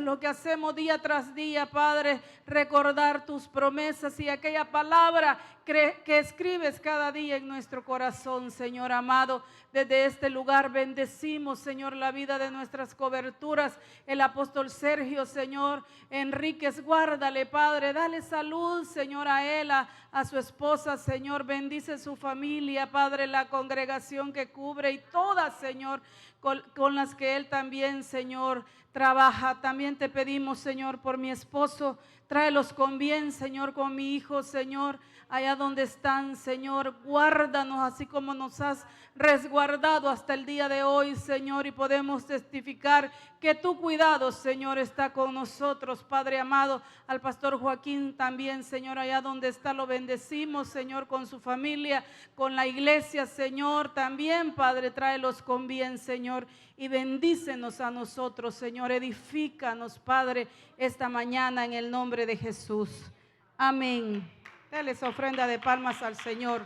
lo que hacemos día tras día, Padre, recordar tus promesas y aquella palabra que escribes cada día en nuestro corazón, Señor amado. Desde este lugar bendecimos, Señor, la vida de nuestras coberturas. El apóstol Sergio, Señor Enríquez, guárdale, Padre, dale salud, Señor, a él, a su esposa, Señor, bendice su familia, Padre, la congregación que cubre y todas, Señor, con las que él también, Señor, trabaja. También te pedimos, Señor, por mi esposo, tráelos con bien, Señor, con mi hijo, Señor, allá donde están, Señor, guárdanos así como nos has resguardado hasta el día de hoy, Señor, y podemos testificar que tu cuidado, Señor, está con nosotros, Padre amado. Al pastor Joaquín también, Señor, allá donde está, lo bendecimos, Señor, con su familia, con la iglesia, Señor, también, Padre, tráelos con bien, Señor, y bendícenos a nosotros, Señor, edifícanos, Padre, esta mañana en el nombre de Jesús. Amén. Dales ofrenda de palmas al Señor.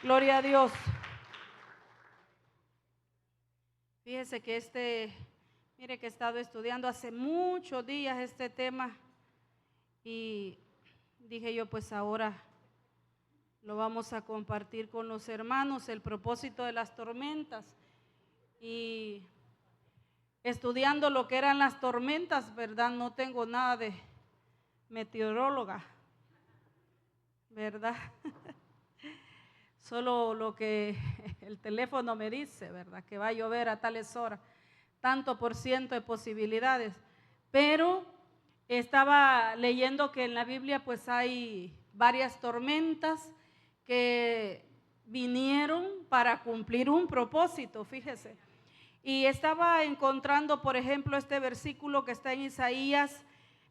Gloria a Dios. Fíjese que mire que he estado estudiando hace muchos días este tema y dije yo, pues ahora lo vamos a compartir con los hermanos, el propósito de las tormentas. Y estudiando lo que eran las tormentas, ¿verdad? No tengo nada de meteoróloga, ¿verdad? Solo lo que el teléfono me dice, ¿verdad? Que va a llover a tales horas, tanto por ciento de posibilidades. Pero estaba leyendo que en la Biblia pues hay varias tormentas que vinieron para cumplir un propósito, fíjese. Y estaba encontrando, por ejemplo, este versículo que está en Isaías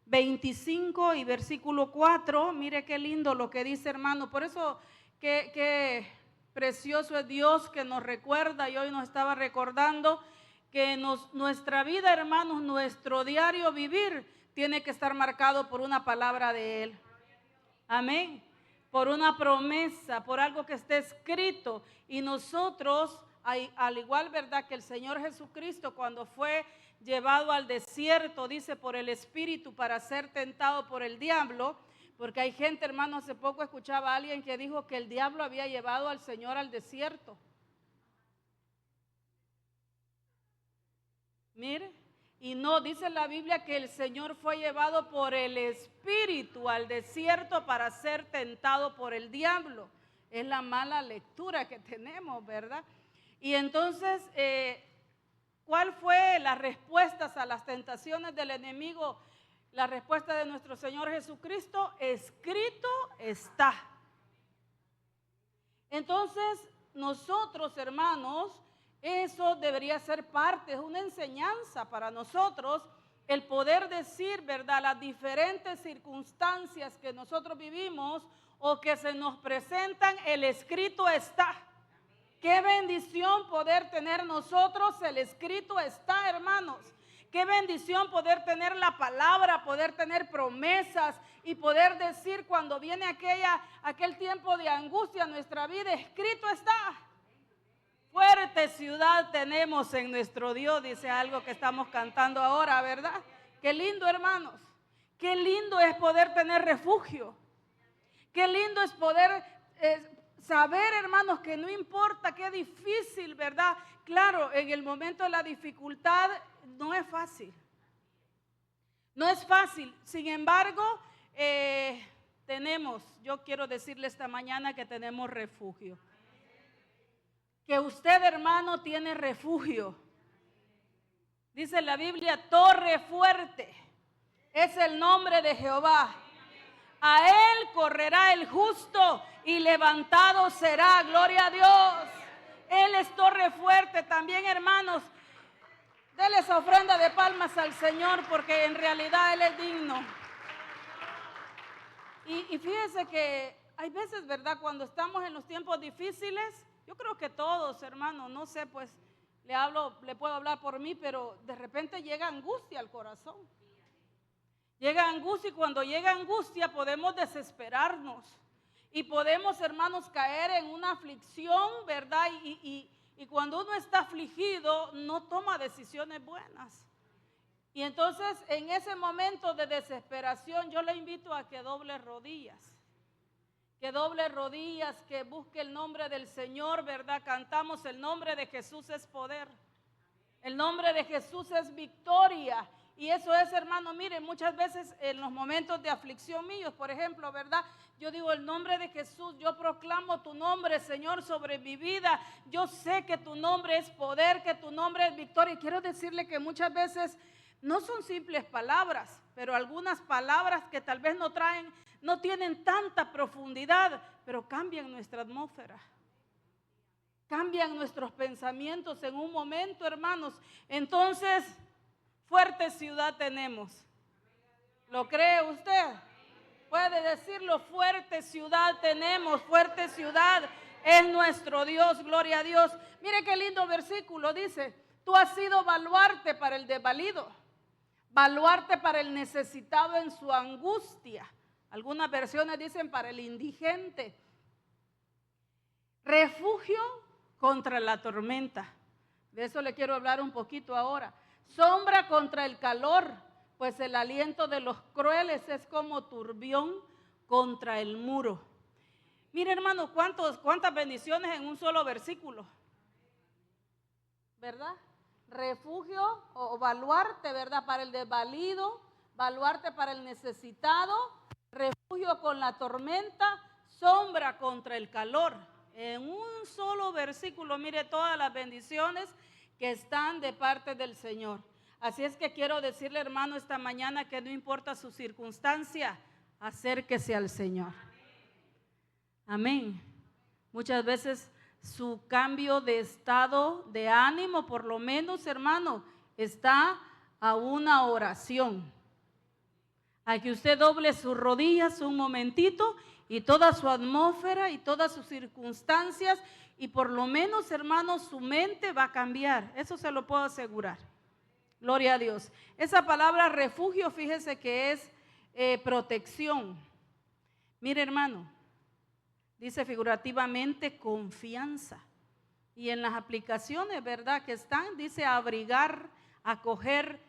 25 y versículo 4. Mire qué lindo lo que dice, hermano. Por eso qué precioso es Dios que nos recuerda, y hoy nos estaba recordando que nuestra vida, hermanos, nuestro diario vivir tiene que estar marcado por una palabra de Él. Amén. Por una promesa, por algo que esté escrito. Y nosotros, al igual, ¿verdad?, que el Señor Jesucristo cuando fue llevado al desierto, dice, por el Espíritu para ser tentado por el diablo. Porque hay gente, hermano, hace poco escuchaba a alguien que dijo que el diablo había llevado al Señor al desierto. Mire, y no, dice la Biblia que el Señor fue llevado por el Espíritu al desierto para ser tentado por el diablo. Es la mala lectura que tenemos, ¿verdad? Y entonces, ¿cuál fue las respuestas a las tentaciones del enemigo? La respuesta de nuestro Señor Jesucristo: escrito está. Entonces, nosotros, hermanos, eso debería ser parte, es una enseñanza para nosotros, el poder decir, ¿verdad?, las diferentes circunstancias que nosotros vivimos o que se nos presentan, el escrito está. Qué bendición poder tener nosotros el escrito está, hermanos. Qué bendición poder tener la palabra, poder tener promesas y poder decir cuando viene aquel tiempo de angustia en nuestra vida, escrito está. Fuerte ciudad tenemos en nuestro Dios, dice algo que estamos cantando ahora, ¿verdad? Qué lindo, hermanos. Qué lindo es poder tener refugio. Qué lindo es poder saber, hermanos, que no importa qué difícil, ¿verdad? Claro, en el momento de la dificultad no es fácil. No es fácil. Sin embargo, yo quiero decirle esta mañana que tenemos refugio. Que usted, hermano, tiene refugio. Dice la Biblia, torre fuerte es el nombre de Jehová. A él correrá el justo y levantado será. Gloria a Dios. Él es torre fuerte. También, hermanos, denle esa ofrenda de palmas al Señor, porque en realidad Él es digno. Y fíjese que hay veces, ¿verdad?, cuando estamos en los tiempos difíciles, yo creo que todos, hermanos, no sé, pues le puedo hablar por mí, pero de repente llega angustia al corazón. Llega angustia, y cuando llega angustia podemos desesperarnos y podemos, hermanos, caer en una aflicción, ¿verdad? Y cuando uno está afligido no toma decisiones buenas. Y entonces en ese momento de desesperación yo le invito a que doble rodillas. Que doble rodillas, que busque el nombre del Señor, ¿verdad? Cantamos el nombre de Jesús es poder. El nombre de Jesús es victoria. Y eso es, hermano, miren, muchas veces en los momentos de aflicción míos, por ejemplo, ¿verdad? Yo digo el nombre de Jesús, yo proclamo tu nombre, Señor, sobre mi vida. Yo sé que tu nombre es poder, que tu nombre es victoria. Y quiero decirle que muchas veces no son simples palabras, pero algunas palabras que tal vez no tienen tanta profundidad, pero cambian nuestra atmósfera. Cambian nuestros pensamientos en un momento, hermanos. Entonces, fuerte ciudad tenemos. ¿Lo cree usted? Puede decirlo, fuerte ciudad tenemos, fuerte ciudad es nuestro Dios, gloria a Dios. Mire qué lindo versículo, dice, tú has sido baluarte para el desvalido, baluarte para el necesitado en su angustia. Algunas versiones dicen para el indigente. Refugio contra la tormenta. De eso le quiero hablar un poquito ahora. Sombra contra el calor, pues el aliento de los crueles es como turbión contra el muro. Mire, hermano, cuántas bendiciones en un solo versículo, ¿verdad? Refugio o baluarte, ¿verdad? Para el desvalido, baluarte para el necesitado, refugio con la tormenta, sombra contra el calor. En un solo versículo, mire todas las bendiciones que están de parte del Señor. Así es que quiero decirle, hermano, esta mañana que no importa su circunstancia, acérquese al Señor. Amén. Muchas veces su cambio de estado de ánimo, por lo menos, hermano, está a una oración. A que usted doble sus rodillas un momentito y toda su atmósfera y todas sus circunstancias y por lo menos, hermanos, su mente va a cambiar. Eso se lo puedo asegurar. Gloria a Dios. Esa palabra refugio, fíjese que es protección. Mire, hermano, dice figurativamente confianza. Y en las aplicaciones, ¿verdad? Que están, dice abrigar, acoger,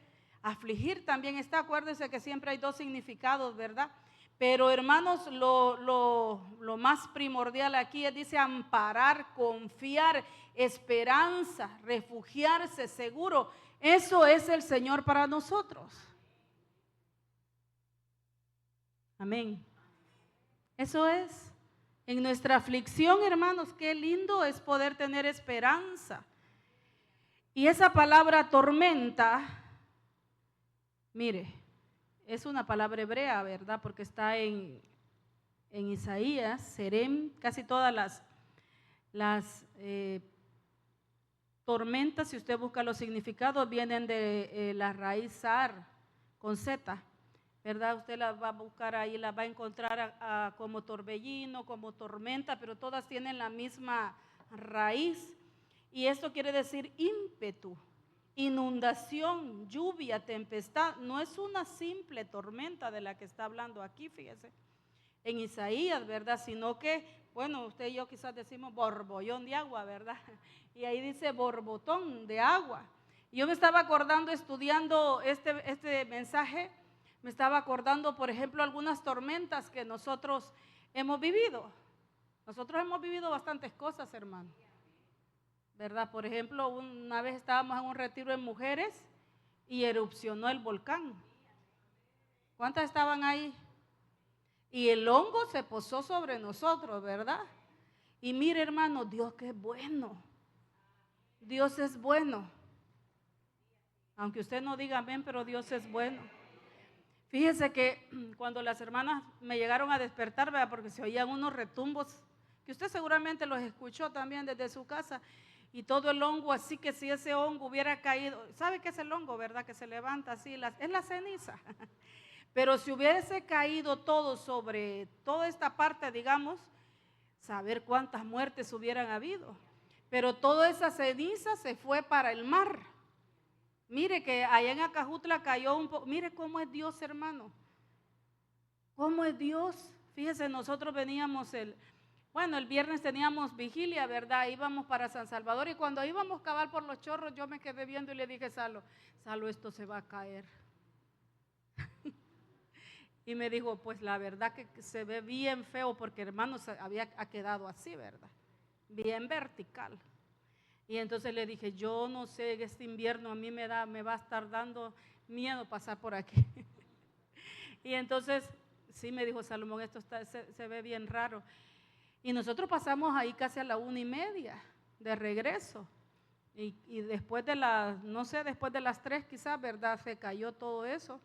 afligir también está. Acuérdense que siempre hay dos significados, ¿verdad? Pero hermanos, lo más primordial aquí es, dice amparar, confiar, esperanza, refugiarse, seguro. Eso es el Señor para nosotros. Amén. Eso es. En nuestra aflicción, hermanos, qué lindo es poder tener esperanza. Y esa palabra tormenta, mire, es una palabra hebrea, ¿verdad? Porque está en Isaías, Serem, casi todas las tormentas, si usted busca los significados, vienen de la raíz zar, con Z, ¿verdad? Usted la va a buscar ahí, la va a encontrar como torbellino, como tormenta, pero todas tienen la misma raíz. Y esto quiere decir ímpetu, inundación, lluvia, tempestad. No es una simple tormenta de la que está hablando aquí, fíjese, en Isaías, ¿verdad? Sino que, bueno, usted y yo quizás decimos borbollón de agua, ¿verdad? Y ahí dice borbotón de agua. Y yo me estaba acordando, estudiando este mensaje, me estaba acordando, por ejemplo, algunas tormentas que nosotros hemos vivido. Nosotros hemos vivido bastantes cosas, hermano, ¿verdad? Por ejemplo, una vez estábamos en un retiro en mujeres y erupcionó el volcán. ¿Cuántas estaban ahí? Y el hongo se posó sobre nosotros, ¿verdad? Y mire, hermano, Dios que es bueno. Dios es bueno. Aunque usted no diga amén, pero Dios es bueno. Fíjese que cuando las hermanas me llegaron a despertar, ¿verdad? Porque se oían unos retumbos, que usted seguramente los escuchó también desde su casa, y todo el hongo, así que si ese hongo hubiera caído, ¿sabe qué es el hongo, verdad? Que se levanta así, es la ceniza. Pero si hubiese caído todo sobre toda esta parte, digamos, saber cuántas muertes hubieran habido. Pero toda esa ceniza se fue para el mar. Mire que allá en Acajutla cayó un poco. Mire cómo es Dios, hermano. ¿Cómo es Dios? Fíjese, nosotros veníamos Bueno, el viernes teníamos vigilia, ¿verdad? Íbamos para San Salvador y cuando íbamos a cavar por los chorros, yo me quedé viendo y le dije, Salo, esto se va a caer. Y me dijo, pues la verdad que se ve bien feo porque hermano ha quedado así, ¿verdad? Bien vertical. Y entonces le dije, yo no sé, este invierno a mí me va a estar dando miedo pasar por aquí. Y entonces, sí me dijo Salomón, esto se ve bien raro. Y nosotros pasamos ahí casi a la 1:30 de regreso. Y después de después de las 3 quizás, ¿verdad? Se cayó todo eso.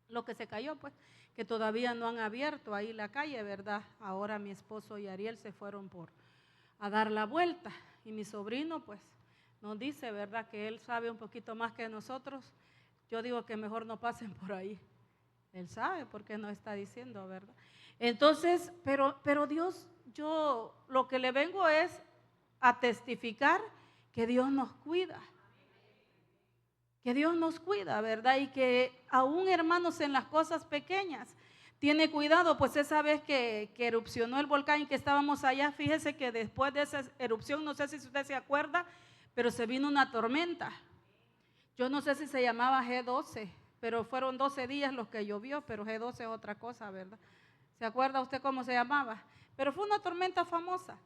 Lo que se cayó, pues, que todavía no han abierto ahí la calle, ¿verdad? Ahora mi esposo y Ariel se fueron a dar la vuelta. Y mi sobrino, pues, nos dice, ¿verdad? Que él sabe un poquito más que nosotros. Yo digo que mejor no pasen por ahí. Él sabe porque nos está diciendo, ¿verdad? Entonces, pero Dios, yo lo que le vengo es a testificar que Dios nos cuida. Que Dios nos cuida, ¿verdad? Y que aún, hermanos, en las cosas pequeñas, tiene cuidado. Pues esa vez que erupcionó el volcán y que estábamos allá, fíjese que después de esa erupción, no sé si usted se acuerda, pero se vino una tormenta. Yo no sé si se llamaba G12, pero fueron 12 días los que llovió, pero G12 es otra cosa, ¿verdad? ¿Se acuerda usted cómo se llamaba? Pero fue una tormenta famosa.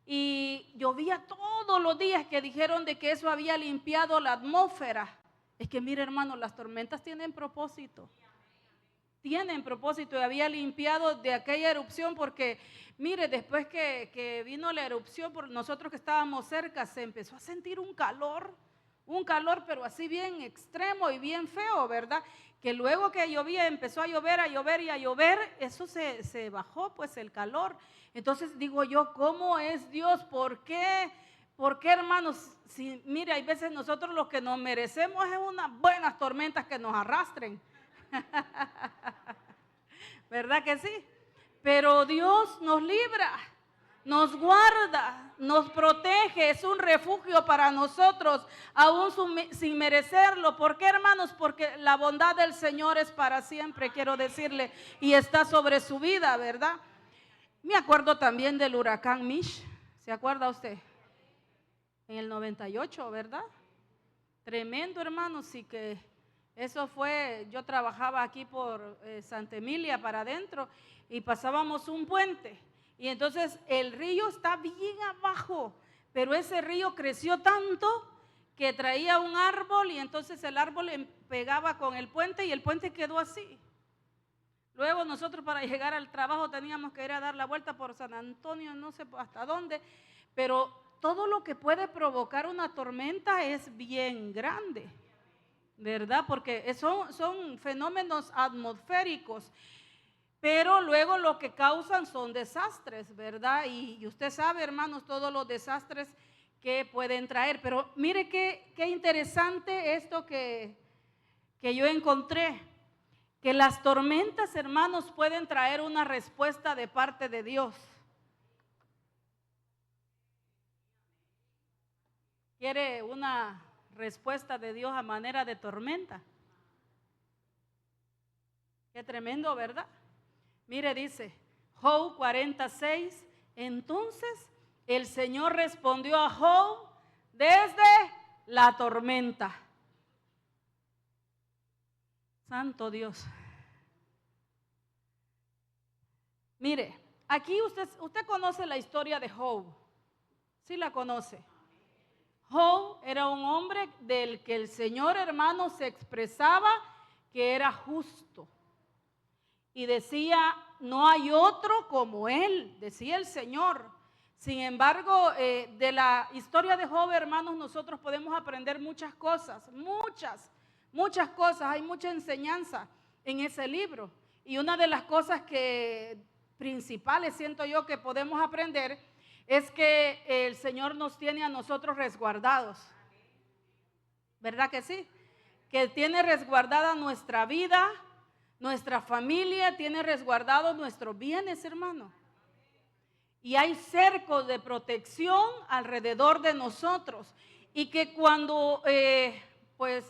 Y llovía todos los días, que dijeron de que eso había limpiado la atmósfera. Es que mire, hermano, las tormentas tienen propósito. Tienen propósito y había limpiado de aquella erupción porque, mire, después que vino la erupción, por nosotros que estábamos cerca, se empezó a sentir un calor, pero así bien extremo y bien feo, ¿verdad? Que luego que llovía, empezó a llover y a llover, eso se bajó pues el calor. Entonces digo yo, ¿cómo es Dios? ¿Por qué? ¿Por qué, hermanos? Si, mire, hay veces nosotros lo que nos merecemos es unas buenas tormentas que nos arrastren. ¿Verdad que sí? Pero Dios nos libra, nos guarda, nos protege, es un refugio para nosotros, aún sin merecerlo. ¿Por qué, hermanos? Porque la bondad del Señor es para siempre, quiero decirle, y está sobre su vida, ¿verdad? Me acuerdo también del huracán Mish, ¿se acuerda usted? En el 98, ¿verdad? Tremendo, hermanos, sí que eso fue, yo trabajaba aquí por Santa Emilia para adentro y pasábamos un puente y entonces el río está bien abajo, pero ese río creció tanto que traía un árbol y entonces el árbol pegaba con el puente y el puente quedó así. Luego nosotros para llegar al trabajo teníamos que ir a dar la vuelta por San Antonio, no sé hasta dónde, pero todo lo que puede provocar una tormenta es bien grande, ¿verdad? Porque son fenómenos atmosféricos, pero luego lo que causan son desastres, ¿verdad? Y usted sabe, hermanos, todos los desastres que pueden traer. Pero mire qué interesante esto que yo encontré, que las tormentas, hermanos, pueden traer una respuesta de parte de Dios. ¿Quiere una respuesta de Dios a manera de tormenta? Qué tremendo, ¿verdad? Mire, dice Job 46, entonces el Señor respondió a Job desde la tormenta. Santo Dios. Mire, aquí usted conoce la historia de Job. ¿Sí la conoce? Job era un hombre del que el Señor, hermano, se expresaba que era justo. Y decía, no hay otro como él, decía el Señor. Sin embargo, de la historia de Job, hermanos, nosotros podemos aprender muchas cosas, muchas cosas. Hay mucha enseñanza en ese libro. Y una de las cosas principales, siento yo, que podemos aprender es que el Señor nos tiene a nosotros resguardados. ¿Verdad que sí? Que tiene resguardada nuestra vida, nuestra familia, tiene resguardado nuestros bienes, hermano. Y hay cercos de protección alrededor de nosotros. Y que cuando, pues,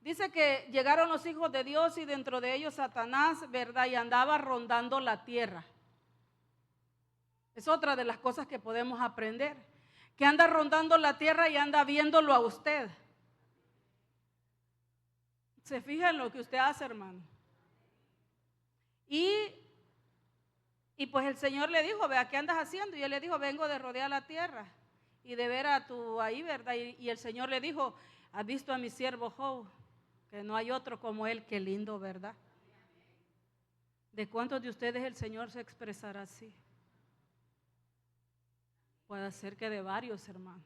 dice que llegaron los hijos de Dios y dentro de ellos Satanás, ¿verdad? Y andaba rondando la tierra. Es otra de las cosas que podemos aprender. Que anda rondando la tierra y anda viéndolo a usted. Se fija en lo que usted hace, hermano. Y pues el Señor le dijo, vea, ¿qué andas haciendo? Y él le dijo, vengo de rodear la tierra y de ver a tu ahí, ¿verdad? Y el Señor le dijo, ¿has visto a mi siervo Job? Que no hay otro como él, qué lindo, ¿verdad? ¿De cuántos de ustedes el Señor se expresará así? Puede ser que de varios, hermano.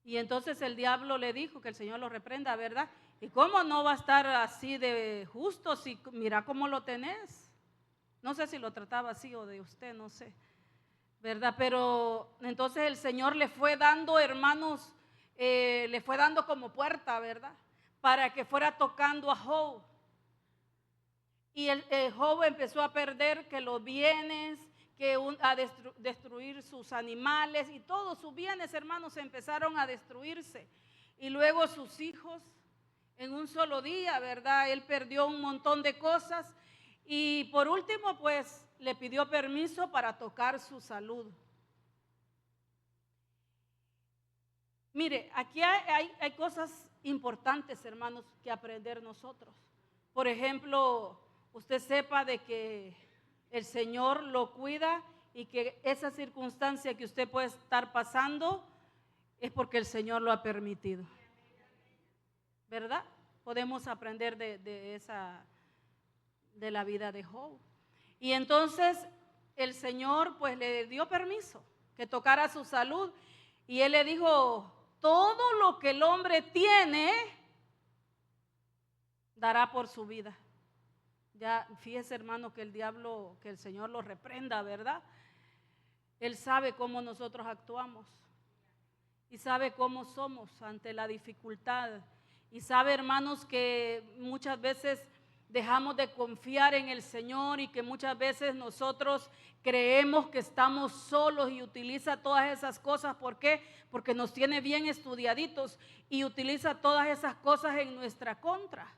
Y entonces el diablo le dijo que el Señor lo reprenda, ¿verdad? ¿Y cómo no va a estar así de justo si mira cómo lo tenés? No sé si lo trataba así o de usted, no sé, ¿verdad? Pero entonces el Señor le fue dando, hermanos, le fue dando como puerta, ¿verdad? Para que fuera tocando a Job. Y Job empezó a perder que los bienes, a destruir sus animales y todos sus bienes, hermanos, empezaron a destruirse. Y luego sus hijos, en un solo día, ¿verdad? Él perdió un montón de cosas y por último, pues, le pidió permiso para tocar su salud. Mire, aquí hay cosas importantes, hermanos, que aprender nosotros. Por ejemplo, usted sepa de que el Señor lo cuida y que esa circunstancia que usted puede estar pasando es porque el Señor lo ha permitido, ¿verdad? Podemos aprender de la vida de Job. Y entonces el Señor pues le dio permiso que tocara su salud y él le dijo, todo lo que el hombre tiene dará por su vida. Ya fíjese, hermano, que el diablo, que el Señor lo reprenda, ¿verdad? Él sabe cómo nosotros actuamos y sabe cómo somos ante la dificultad y sabe, hermanos, que muchas veces dejamos de confiar en el Señor y que muchas veces nosotros creemos que estamos solos y utiliza todas esas cosas. ¿Por qué? Porque nos tiene bien estudiaditos y utiliza todas esas cosas en nuestra contra.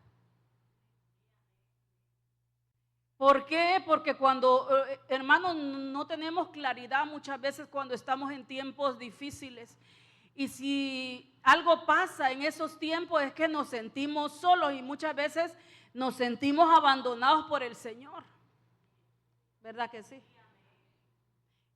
¿Por qué? Porque cuando, hermanos, no tenemos claridad muchas veces cuando estamos en tiempos difíciles. Y si algo pasa en esos tiempos es que nos sentimos solos y muchas veces nos sentimos abandonados por el Señor. ¿Verdad que sí?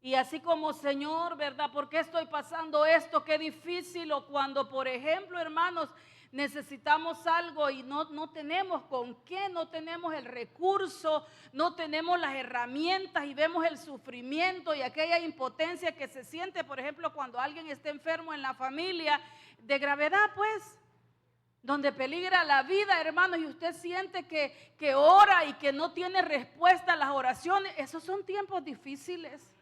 Y así como, Señor, ¿verdad? ¿Por qué estoy pasando esto? Qué difícil. O cuando, por ejemplo, hermanos, necesitamos algo y no tenemos con qué, no tenemos el recurso, no tenemos las herramientas y vemos el sufrimiento y aquella impotencia que se siente, por ejemplo, cuando alguien está enfermo en la familia de gravedad, pues, donde peligra la vida, hermanos, y usted siente que ora y que no tiene respuesta a las oraciones. Esos son tiempos difíciles.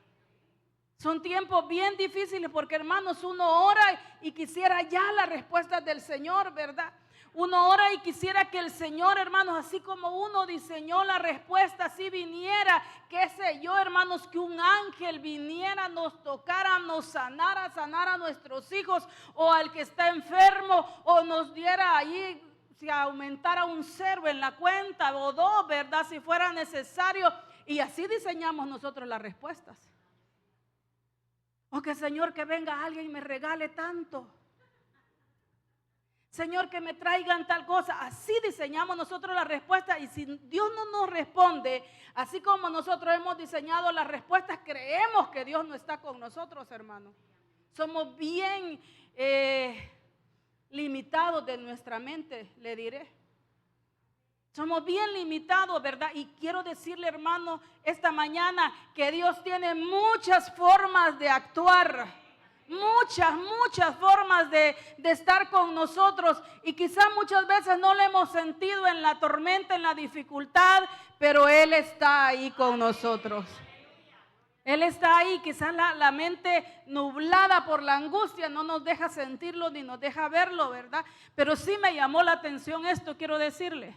Son tiempos bien difíciles porque, hermanos, uno ora y quisiera ya la respuesta del Señor, ¿verdad? Uno ora y quisiera que el Señor, hermanos, así como uno diseñó la respuesta, así viniera, qué sé yo, hermanos, que un ángel viniera, nos tocara, nos sanara a nuestros hijos o al que está enfermo o nos diera ahí, si aumentara un cero en la cuenta o dos, ¿verdad? Si fuera necesario. Y así diseñamos nosotros las respuestas. O que, Señor, que venga alguien y me regale tanto. Señor, que me traigan tal cosa. Así diseñamos nosotros la respuesta. Y si Dios no nos responde, así como nosotros hemos diseñado las respuestas, creemos que Dios no está con nosotros, hermano. Somos bien limitados de nuestra mente, le diré. Somos bien limitados, ¿verdad? Y quiero decirle, hermano, esta mañana que Dios tiene muchas formas de actuar. Muchas formas de estar con nosotros. Y quizás muchas veces no lo hemos sentido en la tormenta, en la dificultad, pero Él está ahí con nosotros. Él está ahí. Quizás la mente nublada por la angustia no nos deja sentirlo ni nos deja verlo, ¿verdad? Pero sí me llamó la atención esto, quiero decirle.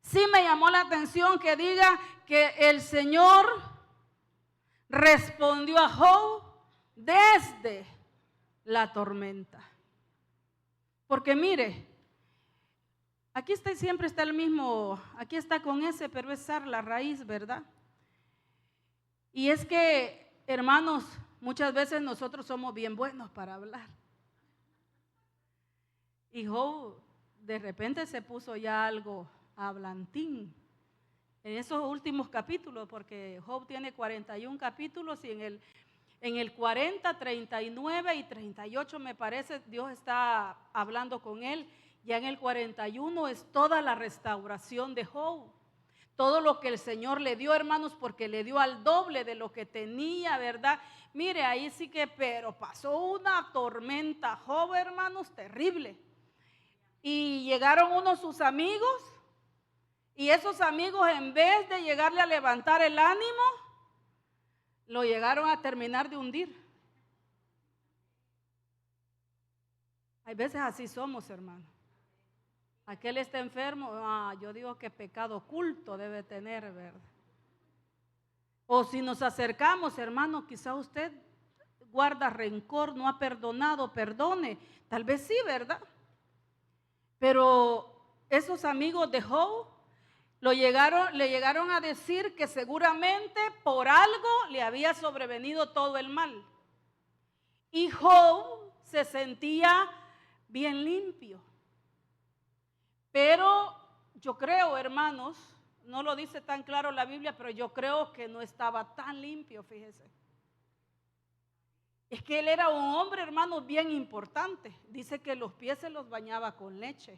Sí me llamó la atención que diga que el Señor respondió a Job desde la tormenta. Porque mire, aquí está, siempre está el mismo, aquí está con ese, pero es Sar, la raíz, ¿verdad? Y es que, hermanos, muchas veces nosotros somos bien buenos para hablar. Y Job de repente se puso ya algo hablantín en esos últimos capítulos, porque Job tiene 41 capítulos y en el 40, 39 y 38 me parece Dios está hablando con él. Ya en el 41 es toda la restauración de Job. Todo lo que el Señor le dio, hermanos, porque le dio al doble de lo que tenía, ¿verdad? Mire, ahí sí que, pero pasó una tormenta, Job, hermanos, terrible. Y llegaron unos sus amigos, y esos amigos, en vez de llegarle a levantar el ánimo, lo llegaron a terminar de hundir. Hay veces así somos, hermano. Aquel está enfermo, yo digo que pecado oculto debe tener, ¿verdad? O si nos acercamos, hermano, quizá usted guarda rencor, no ha perdonado, perdone. Tal vez sí, ¿verdad? Pero esos amigos de Job le llegaron a decir que seguramente por algo le había sobrevenido todo el mal. Y Job se sentía bien limpio. Pero yo creo, hermanos, no lo dice tan claro la Biblia, pero yo creo que no estaba tan limpio, fíjese. Es que él era un hombre, hermanos, bien importante. Dice que los pies se los bañaba con leche.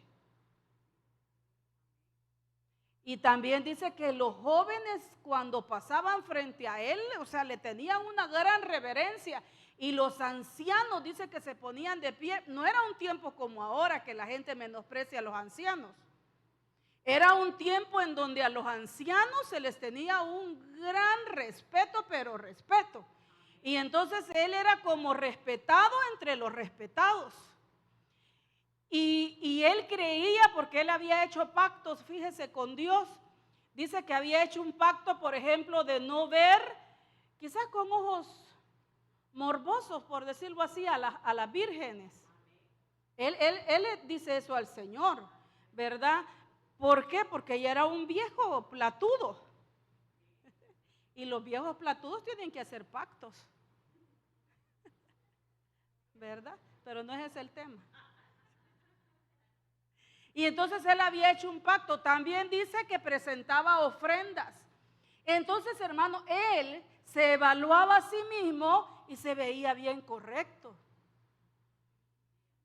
Y también dice que los jóvenes cuando pasaban frente a él, o sea, le tenían una gran reverencia. Y los ancianos, dice que se ponían de pie. No era un tiempo como ahora que la gente menosprecia a los ancianos. Era un tiempo en donde a los ancianos se les tenía un gran respeto, pero respeto. Y entonces él era como respetado entre los respetados. Y él creía, porque él había hecho pactos, fíjese, con Dios. Dice que había hecho un pacto, por ejemplo, de no ver, quizás con ojos morbosos, por decirlo así, a las vírgenes. Él le dice eso al Señor, ¿verdad? ¿Por qué? Porque ella era un viejo platudo. Y los viejos platudos tienen que hacer pactos, ¿verdad? Pero no es ese el tema. Y entonces él había hecho un pacto. También dice que presentaba ofrendas. Entonces, hermano, él se evaluaba a sí mismo y se veía bien correcto.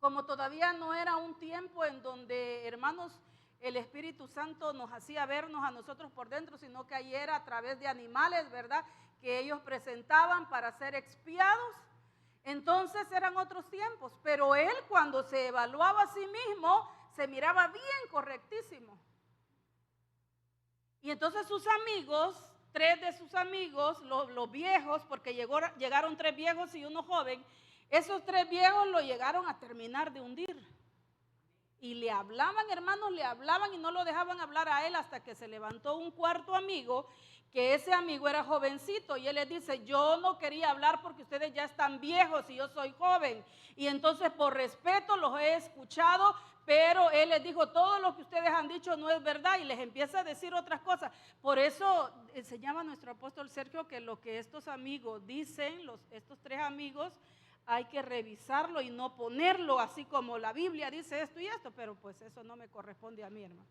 Como todavía no era un tiempo en donde, hermanos, el Espíritu Santo nos hacía vernos a nosotros por dentro, sino que ahí era a través de animales, ¿verdad?, que ellos presentaban para ser expiados. Entonces eran otros tiempos, pero él cuando se evaluaba a sí mismo, se miraba bien correctísimo. Y entonces sus amigos, 3 de sus amigos, los viejos, porque llegaron 3 viejos y uno joven, esos 3 viejos lo llegaron a terminar de hundir. Y le hablaban, hermanos, le hablaban y no lo dejaban hablar a él hasta que se levantó un cuarto amigo, que ese amigo era jovencito, y él les dice: yo no quería hablar porque ustedes ya están viejos y yo soy joven, y entonces por respeto los he escuchado, pero él les dijo: todo lo que ustedes han dicho no es verdad, y les empieza a decir otras cosas. Por eso enseñaba nuestro apóstol Sergio que lo que estos amigos dicen, estos 3 amigos, hay que revisarlo y no ponerlo así como la Biblia dice esto y esto, pero pues eso no me corresponde a mí, hermano.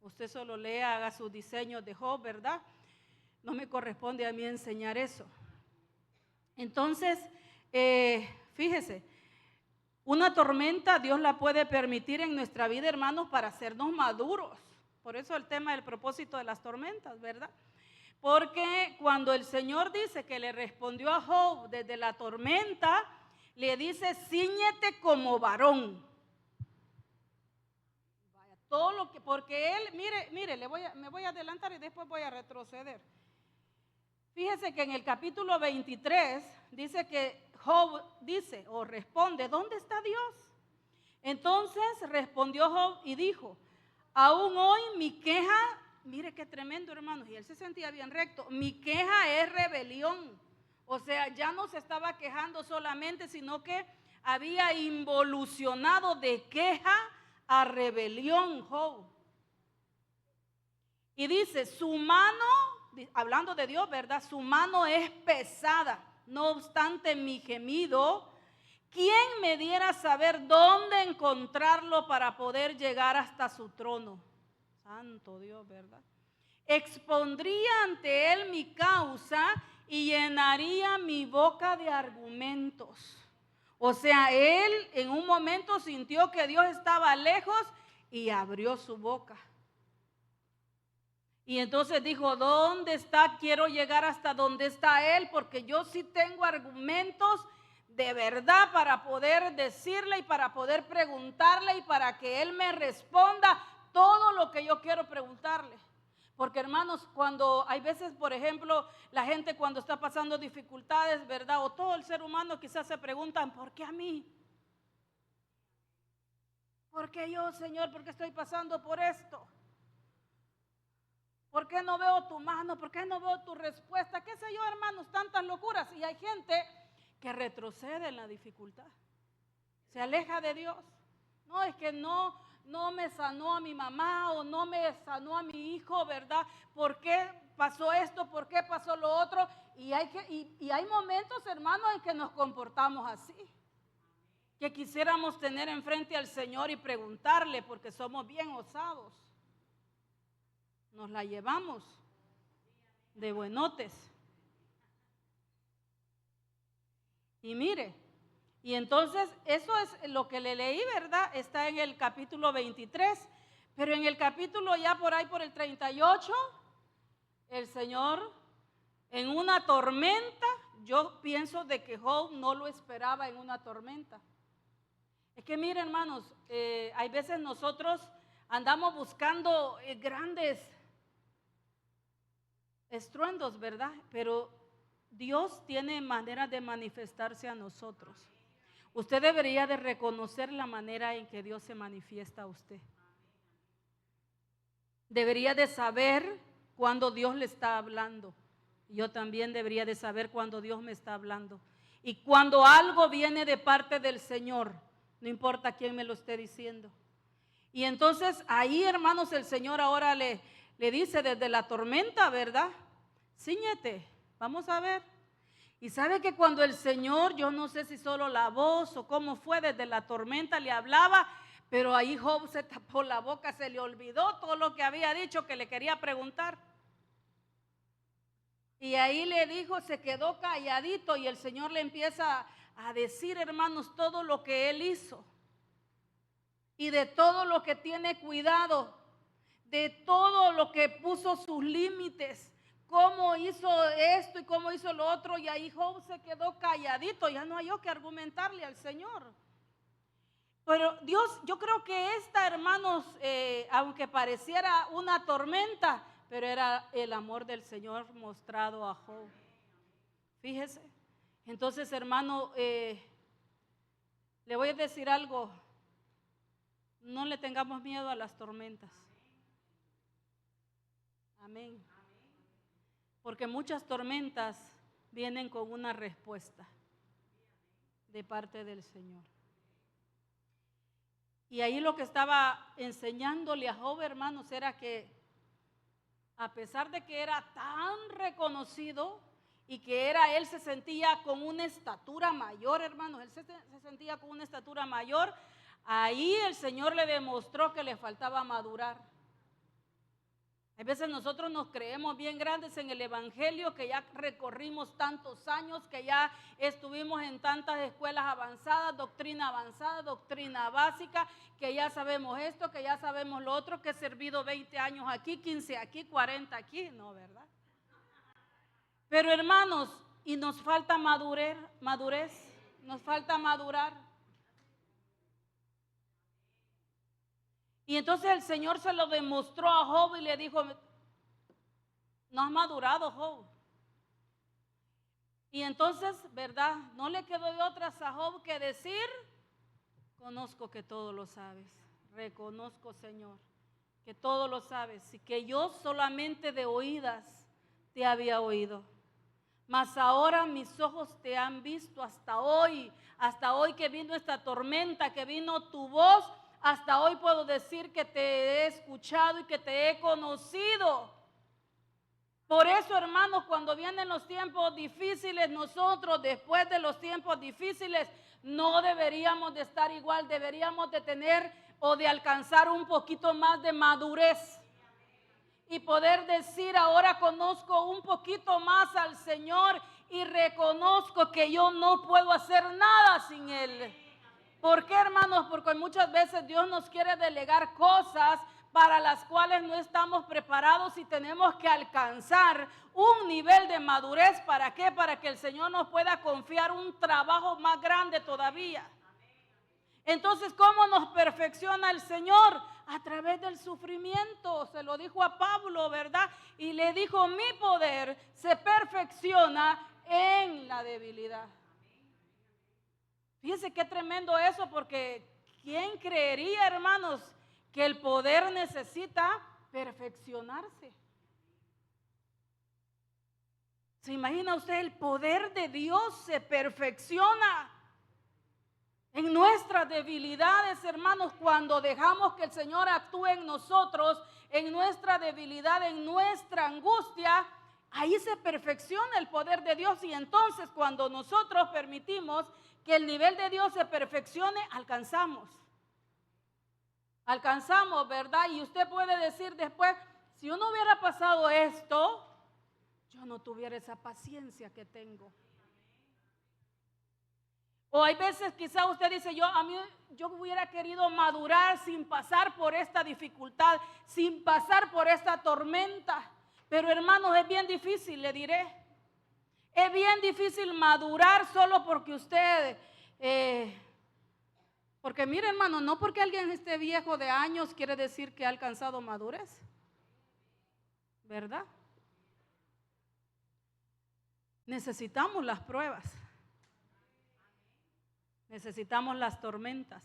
Usted solo lea, haga sus diseños de Job, ¿verdad? No me corresponde a mí enseñar eso. Entonces, fíjese, una tormenta Dios la puede permitir en nuestra vida, hermanos, para hacernos maduros. Por eso el tema del propósito de las tormentas, ¿verdad? Porque cuando el Señor dice que le respondió a Job desde la tormenta, le dice: cíñete como varón. Vaya, todo lo que, porque él, mire, me voy a adelantar y después voy a retroceder. Fíjese que en el capítulo 23 dice que Job dice o responde: ¿dónde está Dios? Entonces respondió Job y dijo: aún hoy mi queja, mire qué tremendo, hermanos, y él se sentía bien recto, mi queja es rebelión. O sea, ya no se estaba quejando solamente, sino que había involucionado de queja a rebelión Job. Y dice: su mano, hablando de Dios, ¿verdad? Su mano es pesada. No obstante mi gemido, ¿quién me diera saber dónde encontrarlo para poder llegar hasta su trono? Santo Dios, ¿verdad? Expondría ante él mi causa y llenaría mi boca de argumentos. O sea, él en un momento sintió que Dios estaba lejos y abrió su boca. Y entonces dijo, ¿dónde está? Quiero llegar hasta donde está él, porque yo sí tengo argumentos de verdad para poder decirle y para poder preguntarle y para que él me responda todo lo que yo quiero preguntarle. Porque hermanos, cuando hay veces, por ejemplo, la gente cuando está pasando dificultades, ¿verdad? O todo el ser humano quizás se preguntan, ¿por qué a mí? ¿Por qué yo, Señor? ¿Por qué estoy pasando por esto? ¿Por qué no veo tu mano? ¿Por qué no veo tu respuesta? ¿Qué sé yo, hermanos? Tantas locuras. Y hay gente que retrocede en la dificultad. Se aleja de Dios. No, es que no me sanó a mi mamá o no me sanó a mi hijo, ¿verdad? ¿Por qué pasó esto? ¿Por qué pasó lo otro? Y hay momentos, hermanos, en que nos comportamos así. Que quisiéramos tener enfrente al Señor y preguntarle, porque somos bien osados. Nos la llevamos de buenotes. Y mire, y entonces eso es lo que le leí, ¿verdad? Está en el capítulo 23, pero en el capítulo ya por ahí por el 38, el Señor en una tormenta, yo pienso de que Job no lo esperaba en una tormenta. Es que mire, hermanos, hay veces nosotros andamos buscando grandes estruendos, ¿verdad? Pero Dios tiene maneras de manifestarse a nosotros. Usted debería de reconocer la manera en que Dios se manifiesta a usted. Debería de saber cuando Dios le está hablando. Yo también debería de saber cuando Dios me está hablando. Y cuando algo viene de parte del Señor, no importa quién me lo esté diciendo. Y entonces ahí, hermanos, el Señor ahora le dice desde la tormenta, ¿verdad? Cíñete, vamos a ver. Y sabe que cuando el Señor, yo no sé si solo la voz o cómo fue, desde la tormenta le hablaba, pero ahí Job se tapó la boca, se le olvidó todo lo que había dicho que le quería preguntar. Y ahí le dijo, se quedó calladito y el Señor le empieza a decir, hermanos, todo lo que él hizo. Y de todo lo que tiene cuidado, de todo lo que puso sus límites, cómo hizo esto y cómo hizo lo otro. Y ahí Job se quedó calladito, ya no halló que argumentarle al Señor. Pero Dios, yo creo que esta, hermanos, aunque pareciera una tormenta, pero era el amor del Señor mostrado a Job. Fíjese. Entonces, hermano, le voy a decir algo. No le tengamos miedo a las tormentas. Amén. Porque muchas tormentas vienen con una respuesta de parte del Señor. Y ahí lo que estaba enseñándole a Job, hermanos, era que a pesar de que era tan reconocido y que él se sentía con una estatura mayor, hermanos, él se sentía con una estatura mayor, ahí el Señor le demostró que le faltaba madurar. A veces nosotros nos creemos bien grandes en el evangelio, que ya recorrimos tantos años, que ya estuvimos en tantas escuelas avanzadas, doctrina avanzada, doctrina básica, que ya sabemos esto, que ya sabemos lo otro, que he servido 20 años aquí, 15 aquí, 40 aquí, no, ¿verdad? Pero hermanos, y nos falta madurez, nos falta madurar. Y entonces el Señor se lo demostró a Job y le dijo, no has madurado, Job. Y entonces, ¿verdad? No le quedó de otras a Job que decir, conozco que todo lo sabes, reconozco, Señor, que todo lo sabes y que yo solamente de oídas te había oído. Mas ahora mis ojos te han visto hasta hoy que vino esta tormenta, que vino tu voz. Hasta hoy puedo decir que te he escuchado y que te he conocido. Por eso, hermanos, cuando vienen los tiempos difíciles, nosotros después de los tiempos difíciles no deberíamos de estar igual, deberíamos de tener o de alcanzar un poquito más de madurez y poder decir: ahora conozco un poquito más al Señor y reconozco que yo no puedo hacer nada sin Él. ¿Por qué, hermanos? Porque muchas veces Dios nos quiere delegar cosas para las cuales no estamos preparados y tenemos que alcanzar un nivel de madurez. ¿Para qué? Para que el Señor nos pueda confiar un trabajo más grande todavía. Entonces, ¿cómo nos perfecciona el Señor? A través del sufrimiento. Se lo dijo a Pablo, ¿verdad? Y le dijo: mi poder se perfecciona en la debilidad. Fíjense qué tremendo eso, porque ¿quién creería, hermanos, que el poder necesita perfeccionarse? ¿Se imagina usted? El poder de Dios se perfecciona en nuestras debilidades, hermanos, cuando dejamos que el Señor actúe en nosotros, en nuestra debilidad, en nuestra angustia. Ahí se perfecciona el poder de Dios. Y entonces, cuando nosotros permitimos que el nivel de Dios se perfeccione, alcanzamos, ¿verdad? Y usted puede decir después: si yo no hubiera pasado esto, yo no tuviera esa paciencia que tengo. O hay veces quizá usted dice: yo hubiera querido madurar sin pasar por esta dificultad, sin pasar por esta tormenta. Pero, hermanos, es bien difícil, le diré. Es bien difícil madurar solo porque usted, porque mire, hermano, no porque alguien esté viejo de años quiere decir que ha alcanzado madurez, ¿verdad? Necesitamos las pruebas, necesitamos las tormentas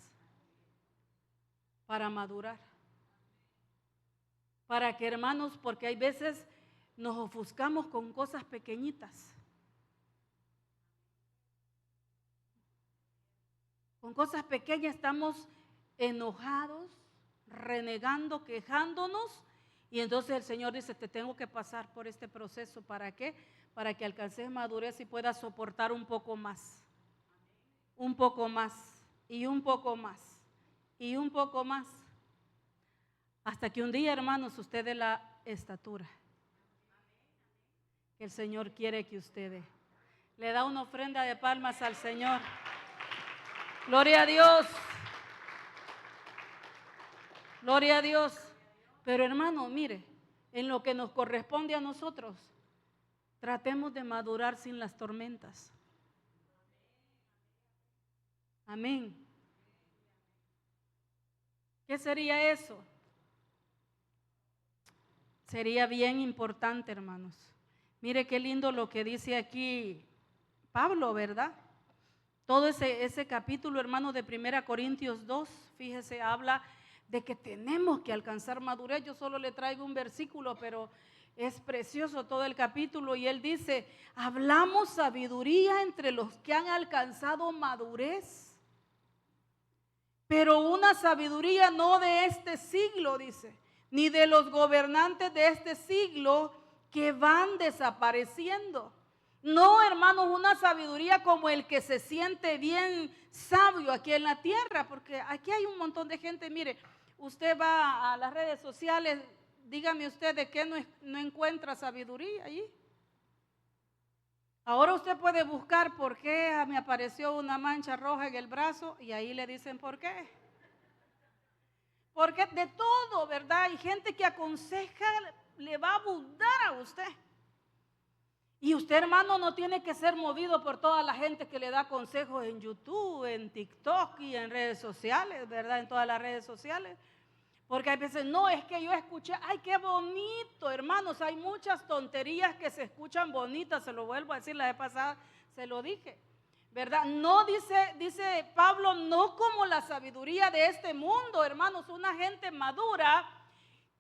para madurar. Para que, hermanos, porque hay veces nos ofuscamos con cosas pequeñitas. Con cosas pequeñas estamos enojados, renegando, quejándonos. Y entonces el Señor dice: te tengo que pasar por este proceso. ¿Para qué? Para que alcances madurez y puedas soportar un poco más. Un poco más. Y un poco más. Y un poco más. Hasta que un día, hermanos, usted dé la estatura que el Señor quiere que usted dé. Le da una ofrenda de palmas al Señor. Gloria a Dios. Gloria a Dios. Pero, hermano, mire, en lo que nos corresponde a nosotros, tratemos de madurar sin las tormentas. Amén. ¿Qué sería eso? Sería bien importante, hermanos. Mire qué lindo lo que dice aquí Pablo, ¿verdad? Todo ese capítulo, hermano, de 1 Corintios 2, fíjese, habla de que tenemos que alcanzar madurez. Yo solo le traigo un versículo, pero es precioso todo el capítulo. Y él dice: hablamos sabiduría entre los que han alcanzado madurez, pero una sabiduría no de este siglo, dice, ni de los gobernantes de este siglo que van desapareciendo. No, hermanos, una sabiduría como el que se siente bien sabio aquí en la tierra, porque aquí hay un montón de gente. Mire, usted va a las redes sociales, dígame usted de qué no encuentra sabiduría allí. Ahora usted puede buscar por qué me apareció una mancha roja en el brazo y ahí le dicen por qué. Porque de todo, ¿verdad? Hay gente que aconseja, le va a abundar a usted. Y usted, hermano, no tiene que ser movido por toda la gente que le da consejos en YouTube, en TikTok y en redes sociales, ¿verdad? En todas las redes sociales. Porque hay veces, no, es que yo escuché, ay, qué bonito, hermanos, hay muchas tonterías que se escuchan bonitas, se lo vuelvo a decir, la vez pasada se lo dije, ¿verdad? No dice Pablo, no como la sabiduría de este mundo, hermanos. Una gente madura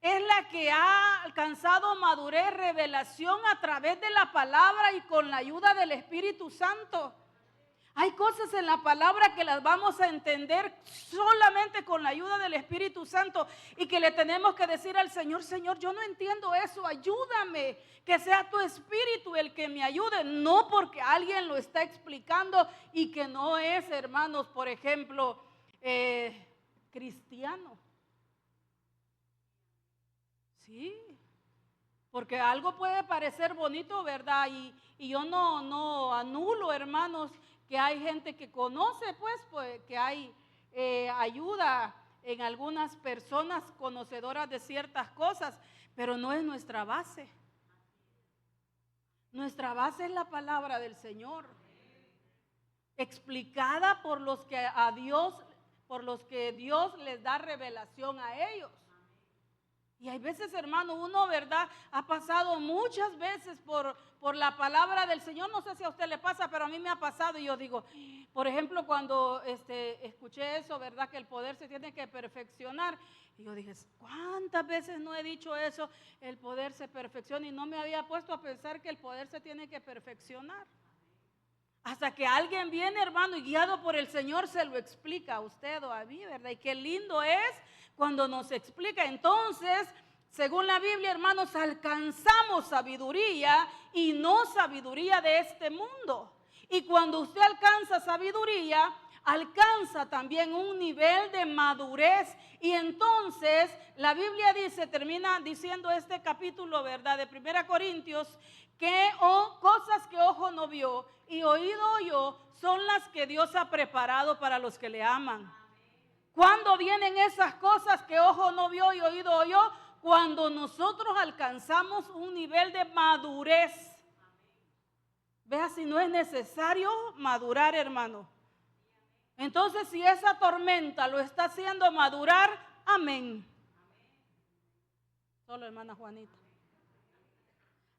es la que ha alcanzado madurez, revelación a través de la palabra y con la ayuda del Espíritu Santo. Hay cosas en la palabra que las vamos a entender solamente con la ayuda del Espíritu Santo y que le tenemos que decir al Señor, Señor, yo no entiendo eso, ayúdame, que sea tu Espíritu el que me ayude, no porque alguien lo está explicando y que no es, hermanos, por ejemplo, cristiano. Sí, porque algo puede parecer bonito, ¿verdad? Y yo no anulo, hermanos, que hay gente que conoce, pues que hay ayuda en algunas personas conocedoras de ciertas cosas, pero no es nuestra base. Nuestra base es la palabra del Señor, explicada por los que Dios les da revelación a ellos. Y hay veces, hermano, uno, ¿verdad? Ha pasado muchas veces por la palabra del Señor. No sé si a usted le pasa, pero a mí me ha pasado. Y yo digo, por ejemplo, cuando escuché eso, ¿verdad? Que el poder se tiene que perfeccionar. Y yo dije, ¿cuántas veces no he dicho eso? El poder se perfecciona. Y no me había puesto a pensar que el poder se tiene que perfeccionar. Hasta que alguien viene, hermano, y guiado por el Señor se lo explica a usted o a mí, ¿verdad? Y qué lindo es cuando nos explica. Entonces, según la Biblia, hermanos, alcanzamos sabiduría y no sabiduría de este mundo. Y cuando usted alcanza sabiduría, alcanza también un nivel de madurez. Y entonces la Biblia dice, termina diciendo este capítulo, ¿verdad? De 1 Corintios, que cosas que ojo no vio y oído oyó son las que Dios ha preparado para los que le aman. ¿Cuándo vienen esas cosas que ojo no vio y oído oyó? Cuando nosotros alcanzamos un nivel de madurez. Vea si no es necesario madurar, hermano. Entonces, si esa tormenta lo está haciendo madurar, amén. Solo hermana Juanita.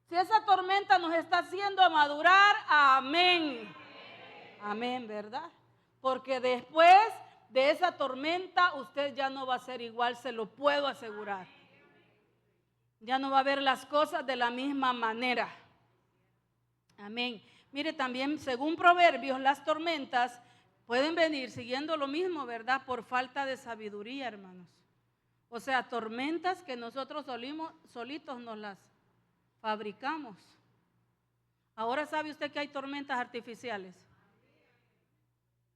Si esa tormenta nos está haciendo madurar, amén. Amén, ¿verdad? Porque después de esa tormenta usted ya no va a ser igual, se lo puedo asegurar. Ya no va a ver las cosas de la misma manera. Amén. Mire, también según Proverbios, las tormentas pueden venir siguiendo lo mismo, ¿verdad? Por falta de sabiduría, hermanos. O sea, tormentas que nosotros solitos nos las fabricamos. Ahora sabe usted que hay tormentas artificiales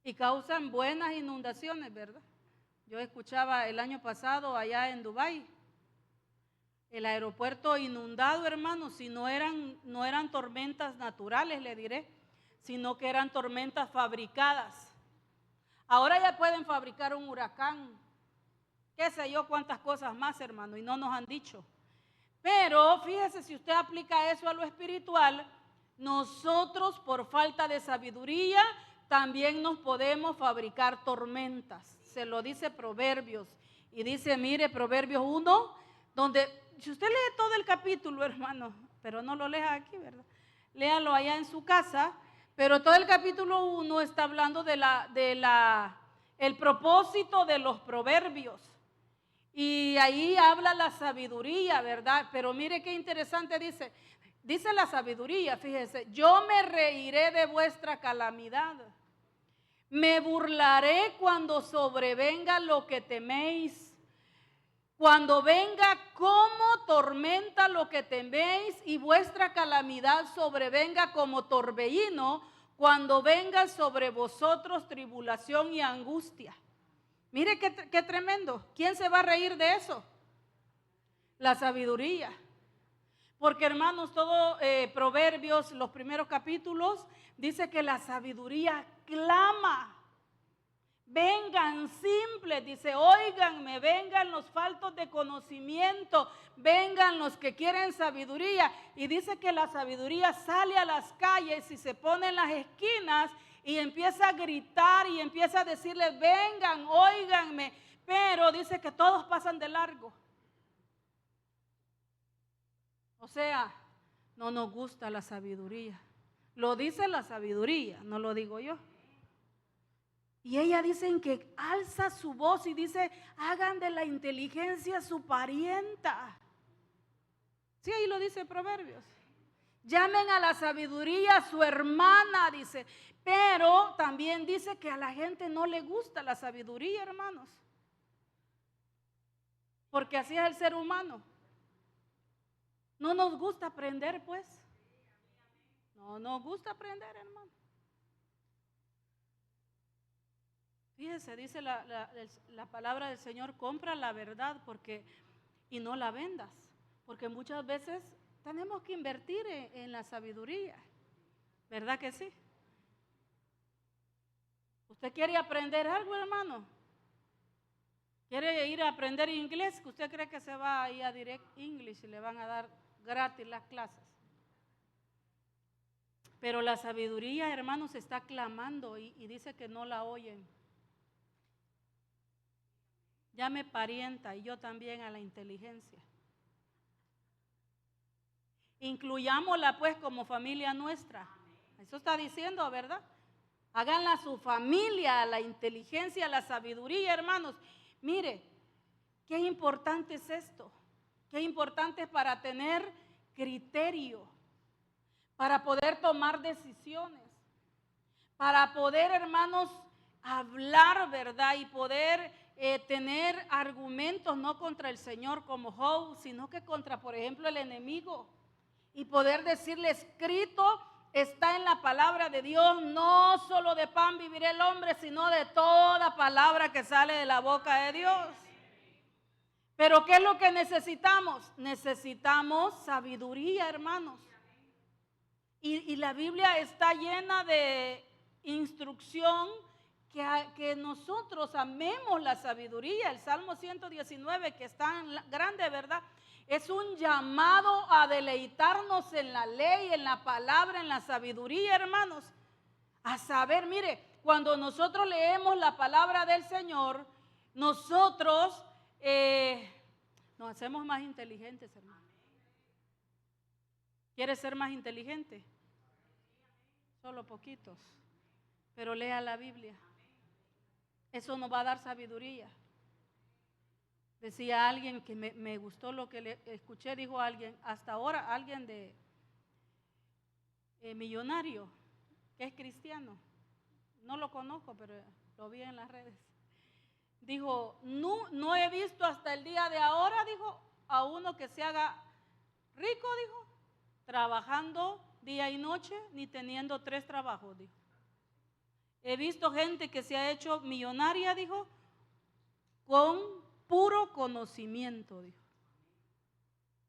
y causan buenas inundaciones, ¿verdad? Yo escuchaba el año pasado allá en Dubái, el aeropuerto inundado, hermanos, si no eran tormentas naturales, le diré, sino que eran tormentas fabricadas. Ahora ya pueden fabricar un huracán, qué sé yo cuántas cosas más, hermano, y no nos han dicho. Pero fíjese, si usted aplica eso a lo espiritual, nosotros por falta de sabiduría también nos podemos fabricar tormentas. Se lo dice Proverbios. Y dice, mire, Proverbios 1, donde, si usted lee todo el capítulo, hermano, pero no lo lea aquí, ¿verdad? Léalo allá en su casa, pero todo el capítulo 1 está hablando el propósito de los proverbios. Y ahí habla la sabiduría, ¿verdad? Pero mire qué interesante dice la sabiduría, fíjese, yo me reiré de vuestra calamidad, me burlaré cuando sobrevenga lo que teméis, cuando venga como tormenta lo que teméis y vuestra calamidad sobrevenga como torbellino, cuando venga sobre vosotros tribulación y angustia. Mire qué tremendo. ¿Quién se va a reír de eso? La sabiduría. Porque, hermanos, todo Proverbios, los primeros capítulos, dice que la sabiduría clama. Vengan simples, dice, óiganme, vengan los faltos de conocimiento, vengan los que quieren sabiduría. Y dice que la sabiduría sale a las calles y se pone en las esquinas y empieza a gritar y empieza a decirles, vengan, óiganme, pero dice que todos pasan de largo. O sea, no nos gusta la sabiduría. Lo dice la sabiduría, no lo digo yo. Y ella dicen que alza su voz y dice, hagan de la inteligencia su parienta. Sí, ahí lo dice Proverbios. Llamen a la sabiduría a su hermana, dice. Pero también dice que a la gente no le gusta la sabiduría, hermanos. Porque así es el ser humano. No nos gusta aprender, pues. No nos gusta aprender, hermano. Fíjese, dice la palabra del Señor, compra la verdad y no la vendas. Porque muchas veces tenemos que invertir en la sabiduría. ¿Verdad que sí? ¿Usted quiere aprender algo, hermano? ¿Quiere ir a aprender inglés? ¿Usted cree que se va a ir a Direct English y le van a dar gratis las clases? Pero la sabiduría, hermanos, está clamando y dice que no la oyen. Llame parienta y yo también a la inteligencia. Incluyámosla pues como familia nuestra. Eso está diciendo, ¿verdad? Háganla su familia, la inteligencia, la sabiduría, hermanos. Mire, qué importante es esto. Qué importante es para tener criterio, para poder tomar decisiones, para poder, hermanos, hablar, ¿verdad? Y poder tener argumentos no contra el Señor como Job, sino que contra, por ejemplo, el enemigo. Y poder decirle, escrito está en la palabra de Dios, no solo de pan vivirá el hombre, sino de toda palabra que sale de la boca de Dios. Pero ¿qué es lo que necesitamos? Necesitamos sabiduría, hermanos. Y la Biblia está llena de instrucción que nosotros amemos la sabiduría. El Salmo 119, que es tan grande, ¿verdad? Es un llamado a deleitarnos en la ley, en la palabra, en la sabiduría, hermanos. A saber, mire, cuando nosotros leemos la palabra del Señor, nosotros nos hacemos más inteligentes, hermano. ¿Quieres ser más inteligente? Solo poquitos. Pero lea la Biblia. Eso nos va a dar sabiduría. Decía alguien que me gustó lo que le escuché, dijo alguien, hasta ahora alguien de millonario, que es cristiano. No lo conozco, pero lo vi en las redes. Dijo, no he visto hasta el día de ahora, dijo, a uno que se haga rico, dijo, trabajando día y noche, ni teniendo 3 trabajos, dijo. He visto gente que se ha hecho millonaria, dijo, con puro conocimiento, dijo.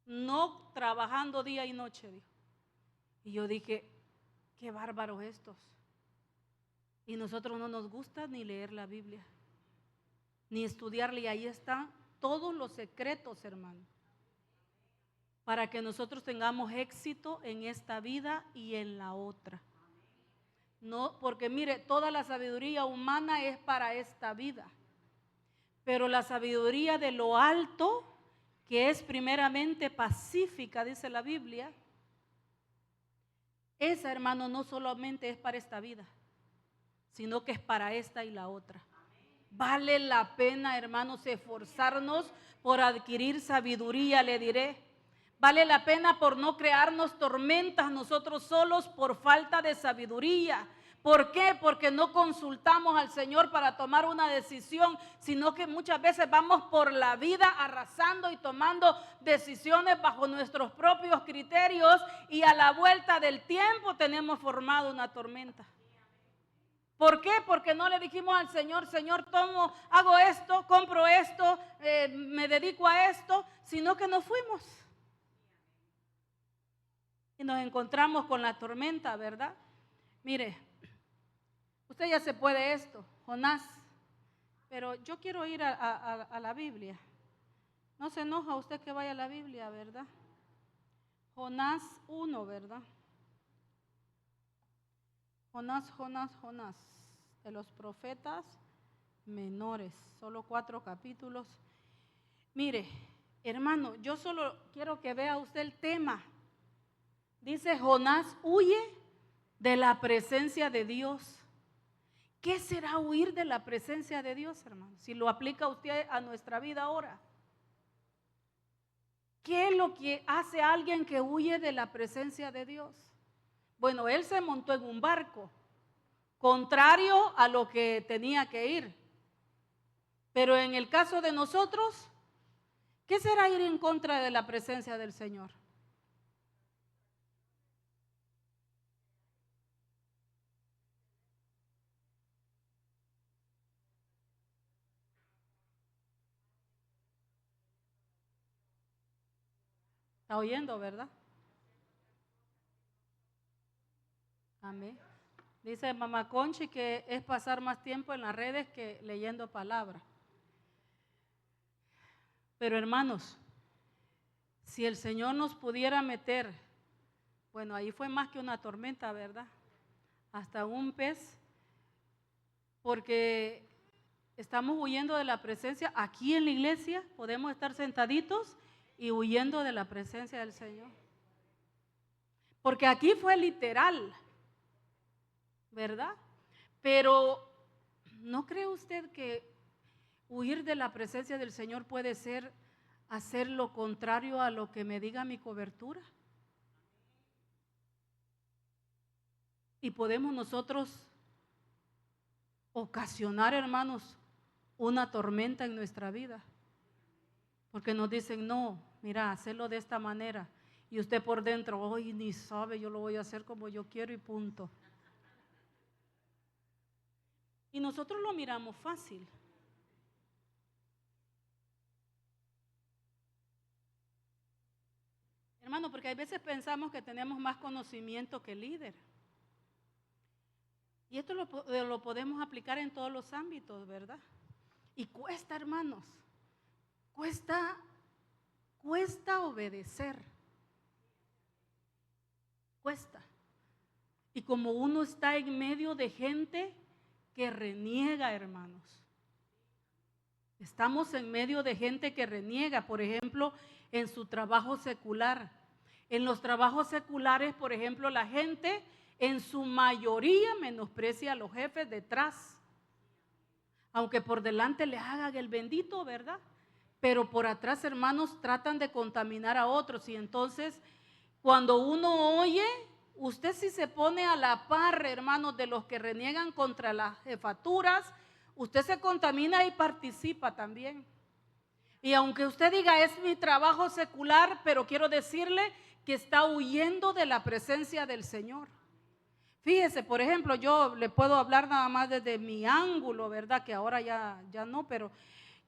No trabajando día y noche, dijo. Y yo dije, qué bárbaros estos. Y nosotros no nos gusta ni leer la Biblia, ni estudiarla. Y ahí están todos los secretos, hermano, para que nosotros tengamos éxito en esta vida y en la otra. No, porque mire, toda la sabiduría humana es para esta vida, pero la sabiduría de lo alto, que es primeramente pacífica, dice la Biblia, esa, hermano, no solamente es para esta vida, sino que es para esta y la otra. Vale la pena, hermanos, esforzarnos por adquirir sabiduría, le diré. Vale la pena por no crearnos tormentas nosotros solos por falta de sabiduría. ¿Por qué? Porque no consultamos al Señor para tomar una decisión, sino que muchas veces vamos por la vida arrasando y tomando decisiones bajo nuestros propios criterios y a la vuelta del tiempo tenemos formado una tormenta. ¿Por qué? Porque no le dijimos al Señor, Señor, hago esto, compro esto, me dedico a esto, sino que nos fuimos. Y nos encontramos con la tormenta, ¿verdad? Mire, usted ya se puede esto, Jonás, pero yo quiero ir a la Biblia. No se enoja usted que vaya a la Biblia, ¿verdad? Jonás 1, ¿verdad? Jonás, de los profetas menores, solo 4 capítulos. Mire, hermano, yo solo quiero que vea usted el tema. Dice, Jonás huye de la presencia de Dios. ¿Qué será huir de la presencia de Dios, hermano? Si lo aplica usted a nuestra vida ahora. ¿Qué es lo que hace alguien que huye de la presencia de Dios? Bueno, él se montó en un barco, contrario a lo que tenía que ir. Pero en el caso de nosotros, ¿qué será ir en contra de la presencia del Señor? ¿Está oyendo, verdad? Amén. Dice Mamá Conchi que es pasar más tiempo en las redes que leyendo palabra. Pero hermanos, si el Señor nos pudiera meter, bueno, ahí fue más que una tormenta, ¿verdad? Hasta un pez, porque estamos huyendo de la presencia. Aquí en la iglesia podemos estar sentaditos y huyendo de la presencia del Señor. Porque aquí fue literal, ¿verdad? Pero ¿no cree usted que huir de la presencia del Señor puede ser hacer lo contrario a lo que me diga mi cobertura? Y podemos nosotros ocasionar, hermanos, una tormenta en nuestra vida. Porque nos dicen, no, mira, hacerlo de esta manera. Y usted por dentro, hoy ni sabe, yo lo voy a hacer como yo quiero y punto. Y nosotros lo miramos fácil. Hermano, porque a veces pensamos que tenemos más conocimiento que el líder. Y esto lo podemos aplicar en todos los ámbitos, ¿verdad? Y cuesta, hermanos, cuesta obedecer. Cuesta. Y como uno está en medio de gente que reniega, hermanos. Estamos en medio de gente que reniega, por ejemplo, en su trabajo secular. En los trabajos seculares, por ejemplo, la gente en su mayoría menosprecia a los jefes detrás. Aunque por delante le hagan el bendito, ¿verdad? Pero por atrás, hermanos, tratan de contaminar a otros. Y entonces, cuando uno oye, usted sí se pone a la par, hermanos, de los que reniegan contra las jefaturas, usted se contamina y participa también. Y aunque usted diga, es mi trabajo secular, pero quiero decirle que está huyendo de la presencia del Señor. Fíjese, por ejemplo, yo le puedo hablar nada más desde mi ángulo, ¿verdad? Que ahora ya no, pero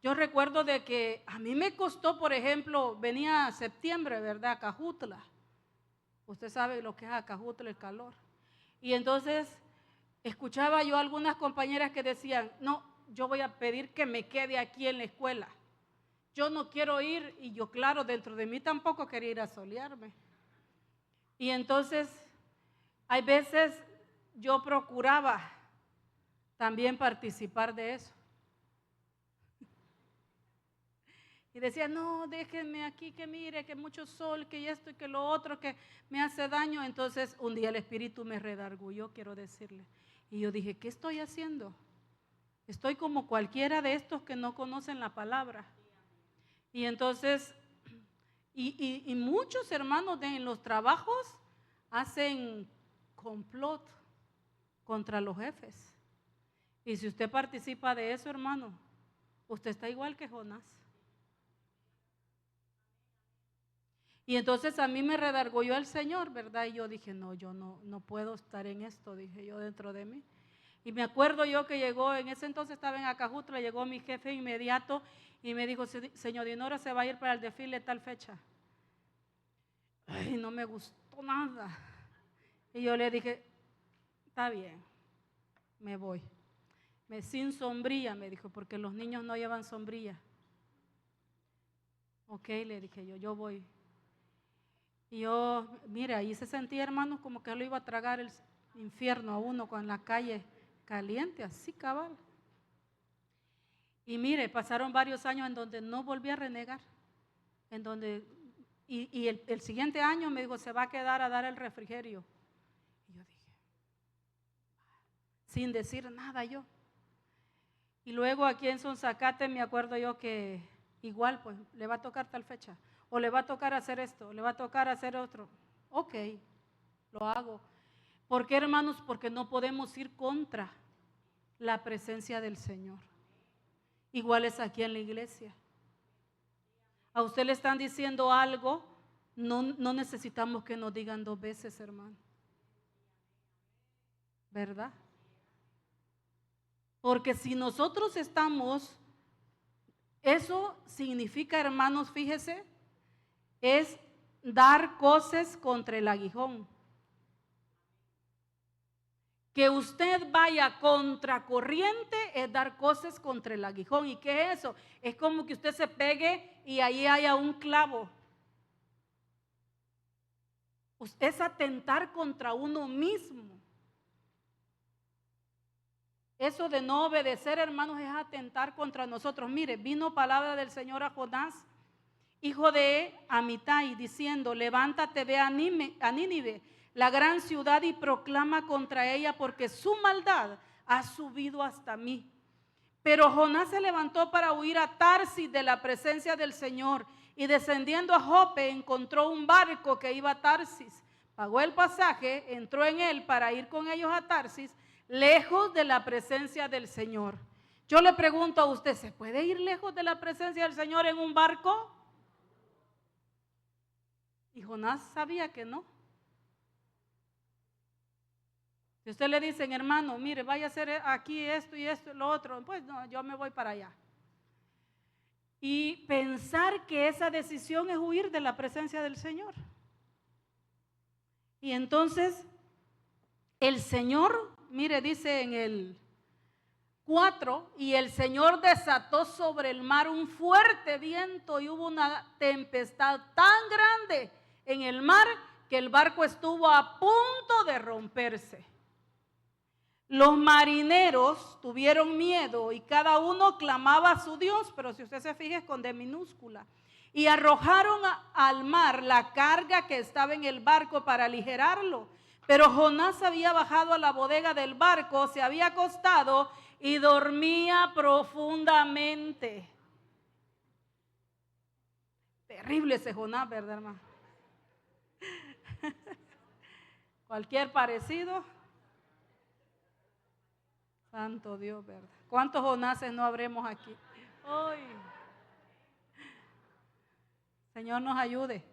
yo recuerdo de que a mí me costó, por ejemplo, venía septiembre, ¿verdad? Acajutla. Usted sabe lo que es Acajutla, el calor. Y entonces escuchaba yo a algunas compañeras que decían, no, yo voy a pedir que me quede aquí en la escuela. Yo no quiero ir, y yo, claro, dentro de mí tampoco quería ir a solearme. Y entonces, hay veces yo procuraba también participar de eso. Y decía, no, déjenme aquí, que mire, que mucho sol, que esto y que lo otro, que me hace daño. Entonces, un día el Espíritu me redarguyó, quiero decirle. Y yo dije, ¿qué estoy haciendo? Estoy como cualquiera de estos que no conocen la palabra. Y entonces, y muchos hermanos en los trabajos hacen complot contra los jefes. Y si usted participa de eso, hermano, usted está igual que Jonás. Y entonces a mí me redarguyó el Señor, ¿verdad? Y yo dije, no, yo no puedo estar en esto, dije yo dentro de mí. Y me acuerdo yo que llegó, en ese entonces estaba en Acajutla, llegó mi jefe inmediato y me dijo, señor Dinora se va a ir para el desfile tal fecha. Ay, no me gustó nada. Y yo le dije, está bien, me voy. Sin sombrilla, me dijo, porque los niños no llevan sombrilla. Ok, le dije yo voy. Y yo, mira, ahí se sentía, hermanos, como que lo iba a tragar el infierno a uno con la calle caliente, así cabal. Y mire, pasaron varios años en donde no volví a renegar, en donde, y el siguiente año me dijo, se va a quedar a dar el refrigerio. Y yo dije, sin decir nada yo. Y luego aquí en Sonsacate me acuerdo yo que igual, pues, le va a tocar tal fecha. o le va a tocar hacer esto, o le va a tocar hacer otro. Ok, lo hago. ¿Por qué, hermanos? Porque no podemos ir contra la presencia del Señor. Igual es aquí en la iglesia. A usted le están diciendo algo, no necesitamos que nos digan 2 veces, hermano. ¿Verdad? Porque si nosotros estamos, eso significa, hermanos, fíjese, es dar coces contra el aguijón. Que usted vaya contracorriente es dar coces contra el aguijón. ¿Y qué es eso? Es como que usted se pegue y ahí haya un clavo. Es atentar contra uno mismo. Eso de no obedecer, hermanos, es atentar contra nosotros. Mire, vino palabra del Señor a Jonás, hijo de Amitai, diciendo: levántate, ve a Nínive, la gran ciudad, y proclama contra ella, porque su maldad ha subido hasta mí. Pero Jonás se levantó para huir a Tarsis de la presencia del Señor, y descendiendo a Jope encontró un barco que iba a Tarsis. Pagó el pasaje, entró en él para ir con ellos a Tarsis, lejos de la presencia del Señor. Yo le pregunto a usted, ¿se puede ir lejos de la presencia del Señor en un barco? Y Jonás sabía que no. Si usted le dicen, hermano, mire, vaya a hacer aquí esto y esto y lo otro, pues no, yo me voy para allá. Y pensar que esa decisión es huir de la presencia del Señor. Y entonces, el Señor, mire, dice en el 4, y el Señor desató sobre el mar un fuerte viento y hubo una tempestad tan grande en el mar que el barco estuvo a punto de romperse. Los marineros tuvieron miedo y cada uno clamaba a su Dios, pero si usted se fija es con D minúscula. Y arrojaron al mar la carga que estaba en el barco para aligerarlo. Pero Jonás había bajado a la bodega del barco, se había acostado y dormía profundamente. Terrible ese Jonás, ¿verdad, hermano? Cualquier parecido. Santo Dios, ¿verdad? ¿Cuántos Jonases no habremos aquí? ¡Ay! Señor nos ayude.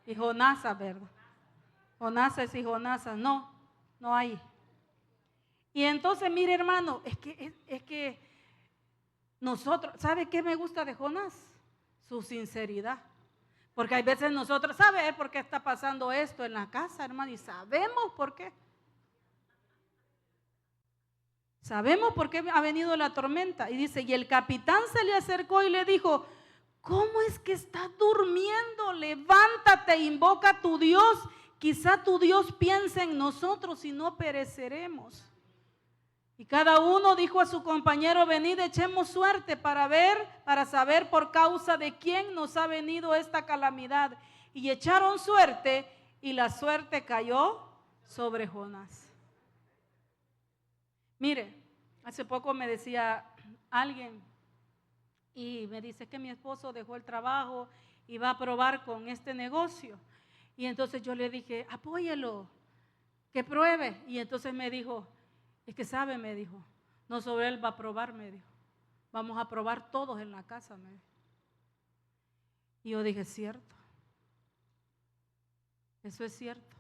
Y Jonasas, ¿verdad? Jonases y Jonasas, no hay. Y entonces, mire, hermano, es que nosotros, ¿sabe qué me gusta de Jonás? Su sinceridad. Porque hay veces nosotros sabemos por qué está pasando esto en la casa, hermano, y sabemos por qué. Sabemos por qué ha venido la tormenta. Y dice, y el capitán se le acercó y le dijo, ¿cómo es que estás durmiendo? Levántate, invoca a tu Dios. Quizá tu Dios piense en nosotros y no pereceremos. Y cada uno dijo a su compañero, venid, echemos suerte para saber por causa de quién nos ha venido esta calamidad. Y echaron suerte y la suerte cayó sobre Jonás. Mire, hace poco me decía alguien y me dice que mi esposo dejó el trabajo y va a probar con este negocio. Y entonces yo le dije, apóyelo, que pruebe. Y entonces me dijo, es que sabe, me dijo, no sobre él va a probar, me dijo. Vamos a probar todos en la casa, me dijo. Y yo dije, cierto, eso es cierto.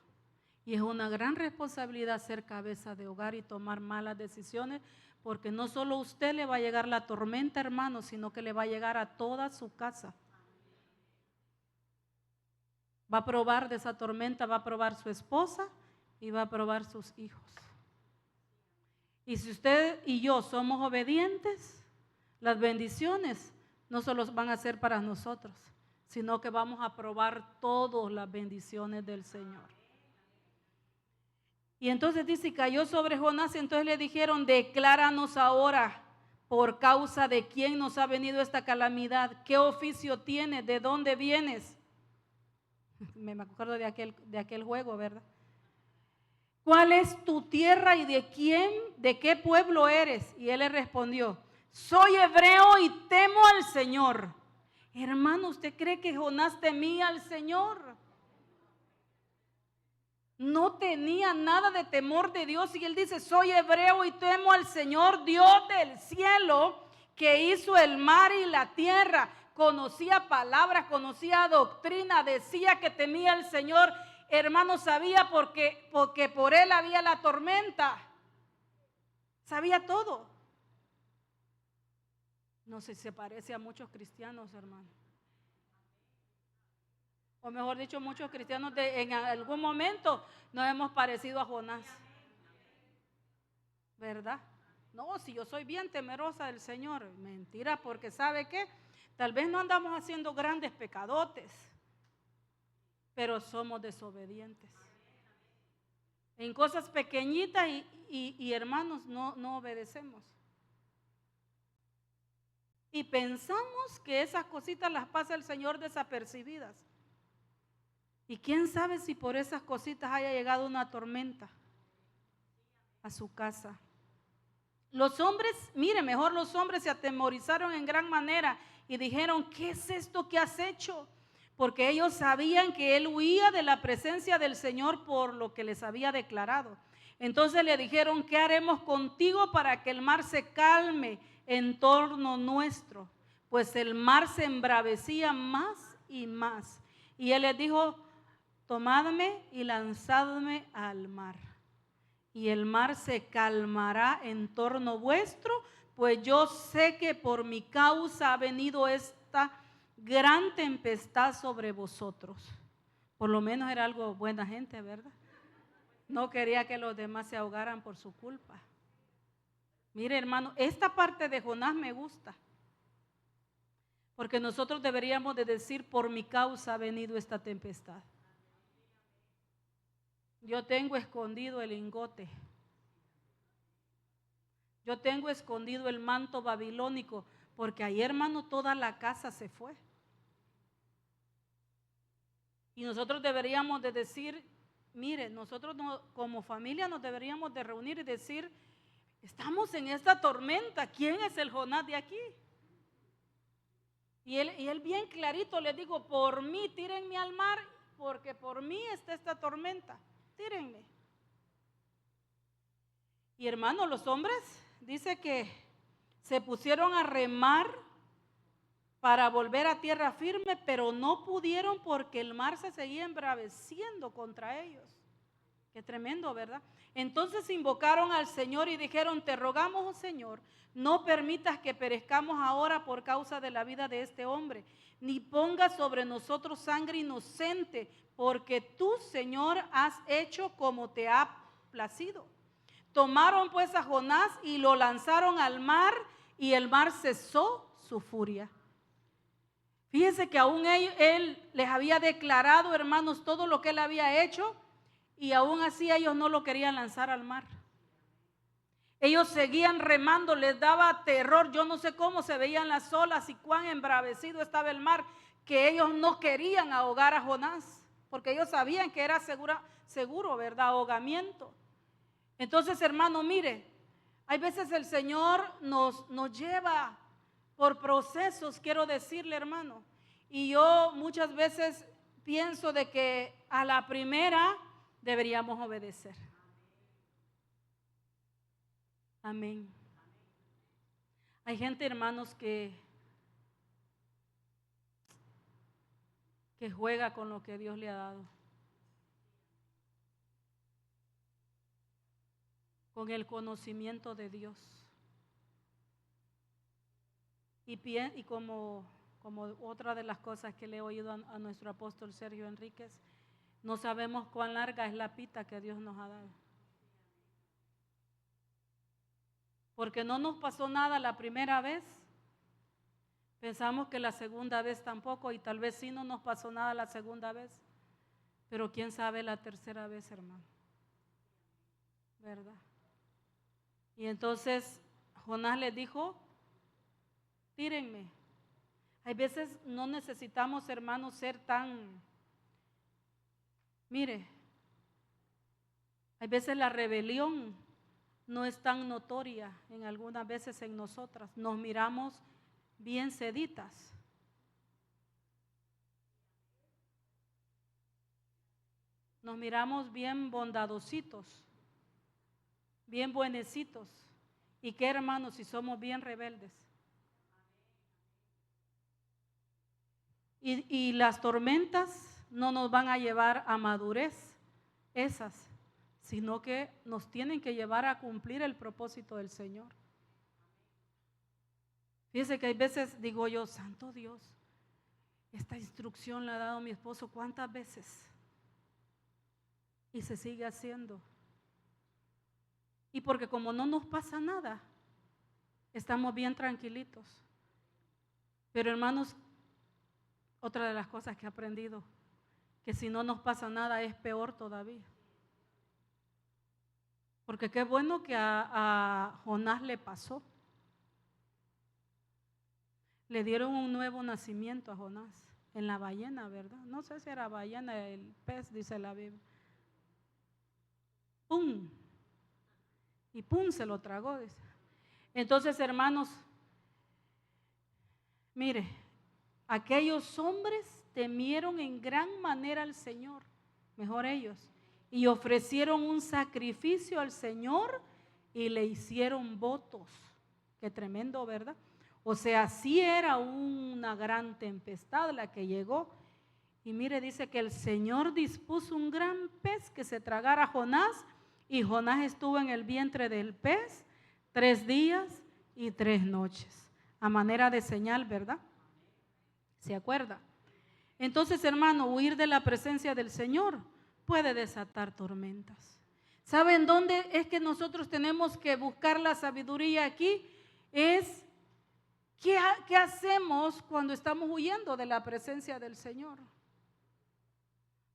Y es una gran responsabilidad ser cabeza de hogar y tomar malas decisiones, porque no solo a usted le va a llegar la tormenta, hermano, sino que le va a llegar a toda su casa. Va a probar de esa tormenta, va a probar su esposa y va a probar sus hijos. Y si usted y yo somos obedientes, las bendiciones no solo van a ser para nosotros, sino que vamos a probar todas las bendiciones del Señor. Y entonces dice, cayó sobre Jonás, y entonces le dijeron, decláranos ahora por causa de quién nos ha venido esta calamidad, qué oficio tienes, de dónde vienes. Me acuerdo de aquel juego, ¿verdad? ¿Cuál es tu tierra y de qué pueblo eres? Y él le respondió, soy hebreo y temo al Señor, Hermano, ¿usted cree que Jonás temía al Señor? No tenía nada de temor de Dios, y él dice: soy hebreo y temo al Señor, Dios del cielo, que hizo el mar y la tierra. Conocía palabras, conocía doctrina, decía que temía al Señor. Hermano, sabía porque por él había la tormenta. Sabía todo. No sé si se parece a muchos cristianos, hermano. O mejor dicho, muchos cristianos en algún momento nos hemos parecido a Jonás. ¿Verdad? No, si yo soy bien temerosa del Señor. Mentira, porque ¿sabe qué? Tal vez no andamos haciendo grandes pecadotes, pero somos desobedientes. En cosas pequeñitas y hermanos, no obedecemos. Y pensamos que esas cositas las pasa el Señor desapercibidas. Y quién sabe si por esas cositas haya llegado una tormenta a su casa. Los hombres, mire, mejor los hombres se atemorizaron en gran manera y dijeron: ¿qué es esto que has hecho? Porque ellos sabían que él huía de la presencia del Señor por lo que les había declarado. Entonces le dijeron: ¿qué haremos contigo para que el mar se calme en torno nuestro? Pues el mar se embravecía más y más. Y él les dijo: tomadme y lanzadme al mar, y el mar se calmará en torno vuestro, pues yo sé que por mi causa ha venido esta gran tempestad sobre vosotros. Por lo menos era algo buena gente, ¿verdad? No quería que los demás se ahogaran por su culpa. Mire, hermano, esta parte de Jonás me gusta, porque nosotros deberíamos de decir: por mi causa ha venido esta tempestad. Yo tengo escondido el lingote. Yo tengo escondido el manto babilónico, porque ahí, hermano, toda la casa se fue. Y nosotros deberíamos de decir: mire, nosotros como familia nos deberíamos de reunir y decir: estamos en esta tormenta, ¿quién es el Jonás de aquí? Y él bien clarito le dijo: por mí tírenme al mar, porque por mí está esta tormenta, tírenme. Y hermano, los hombres, dice que se pusieron a remar para volver a tierra firme, pero no pudieron porque el mar se seguía embraveciendo contra ellos. Qué tremendo, ¿verdad? Entonces invocaron al Señor y dijeron: te rogamos, oh Señor, no permitas que perezcamos ahora por causa de la vida de este hombre, ni pongas sobre nosotros sangre inocente, porque tú, Señor, has hecho como te ha placido. Tomaron pues a Jonás y lo lanzaron al mar, y el mar cesó su furia. Fíjense que aún él les había declarado, hermanos, todo lo que él había hecho, y aún así ellos no lo querían lanzar al mar. Ellos seguían remando, les daba terror. Yo no sé cómo se veían las olas y cuán embravecido estaba el mar, que ellos no querían ahogar a Jonás, porque ellos sabían que era seguro, ¿verdad? Ahogamiento. Entonces, hermano, mire, hay veces el Señor nos lleva por procesos, quiero decirle, hermano. Y yo muchas veces pienso de que a la primera deberíamos obedecer. Amén. Hay gente, hermanos, que juega con lo que Dios le ha dado, con el conocimiento de Dios. Y como otra de las cosas que le he oído a nuestro apóstol Sergio Enríquez, no sabemos cuán larga es la pita que Dios nos ha dado. Porque no nos pasó nada la primera vez, pensamos que la segunda vez tampoco, y tal vez sí no nos pasó nada la segunda vez, pero quién sabe la tercera vez, hermano, ¿verdad? Y entonces Jonás les dijo: tírenme. Hay veces no necesitamos, hermanos, ser tan, mire, hay veces la rebelión no es tan notoria en algunas veces en nosotras. Nos miramos bien seditas, nos miramos bien bondadositos, bien buenecitos. ¿Y qué, hermanos, si somos bien rebeldes? Y las tormentas no nos van a llevar a madurez, esas, sino que nos tienen que llevar a cumplir el propósito del Señor. Fíjese que hay veces digo yo, santo Dios, esta instrucción la ha dado mi esposo ¿cuántas veces? Y se sigue haciendo. Y porque como no nos pasa nada, estamos bien tranquilitos. Pero hermanos, otra de las cosas que he aprendido, que si no nos pasa nada es peor todavía. Porque qué bueno que a Jonás le pasó. Le dieron un nuevo nacimiento a Jonás en la ballena, ¿verdad? No sé si era ballena, el pez, dice la Biblia. ¡Pum! Y ¡pum! Se lo tragó, dice. Entonces, hermanos, mire, aquellos hombres temieron en gran manera al Señor, mejor ellos, y ofrecieron un sacrificio al Señor y le hicieron votos. Qué tremendo, ¿verdad? O sea, sí era una gran tempestad la que llegó. Y mire, dice que el Señor dispuso un gran pez que se tragara a Jonás, y Jonás estuvo en el vientre del pez 3 días y 3 noches, a manera de señal, ¿verdad? ¿Se acuerda? Entonces, hermano, huir de la presencia del Señor puede desatar tormentas. ¿Saben dónde es que nosotros tenemos que buscar la sabiduría aquí? Es ¿qué hacemos cuando estamos huyendo de la presencia del Señor?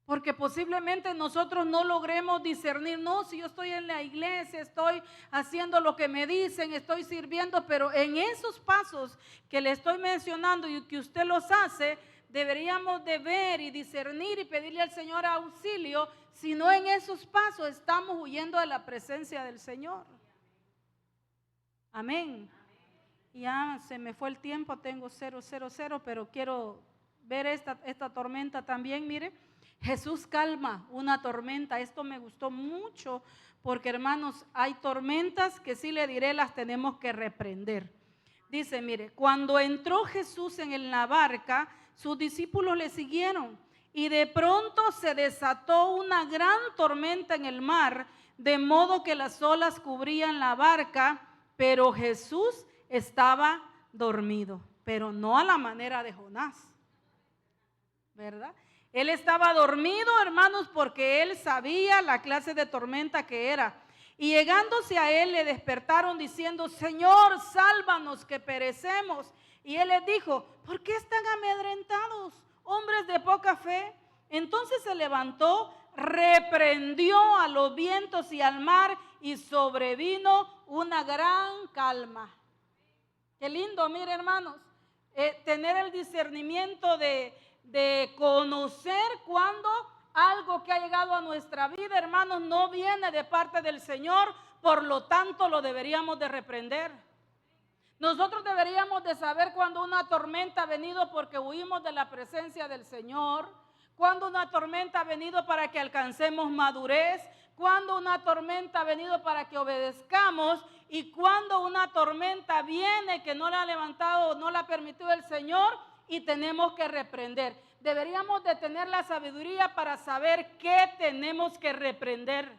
Porque posiblemente nosotros no logremos discernir, no, si yo estoy en la iglesia, estoy haciendo lo que me dicen, estoy sirviendo, pero en esos pasos que le estoy mencionando y que usted los hace, deberíamos de ver y discernir y pedirle al Señor auxilio, si no en esos pasos estamos huyendo de la presencia del Señor. Amén. Ya se me fue el tiempo, tengo 000, pero quiero ver esta tormenta también, mire. Jesús calma una tormenta. Esto me gustó mucho porque, hermanos, hay tormentas que sí le diré las tenemos que reprender. Dice, mire, cuando entró Jesús en la barca, sus discípulos le siguieron y de pronto se desató una gran tormenta en el mar, de modo que las olas cubrían la barca, pero Jesús estaba dormido, pero no a la manera de Jonás, ¿verdad? Él estaba dormido, hermanos, porque él sabía la clase de tormenta que era. Y llegándose a él le despertaron diciendo, Señor, sálvanos que perecemos. Y él les dijo, ¿por qué están amedrentados, hombres de poca fe? Entonces se levantó, reprendió a los vientos y al mar y sobrevino una gran calma. Qué lindo, mire, hermanos, tener el discernimiento de conocer cuando algo que ha llegado a nuestra vida, hermanos, no viene de parte del Señor, por lo tanto lo deberíamos de reprender. Nosotros deberíamos de saber cuando una tormenta ha venido porque huimos de la presencia del Señor, cuando una tormenta ha venido para que alcancemos madurez, cuando una tormenta ha venido para que obedezcamos y cuando una tormenta viene que no la ha levantado, no la ha permitido el Señor y tenemos que reprender. Deberíamos de tener la sabiduría para saber qué tenemos que reprender.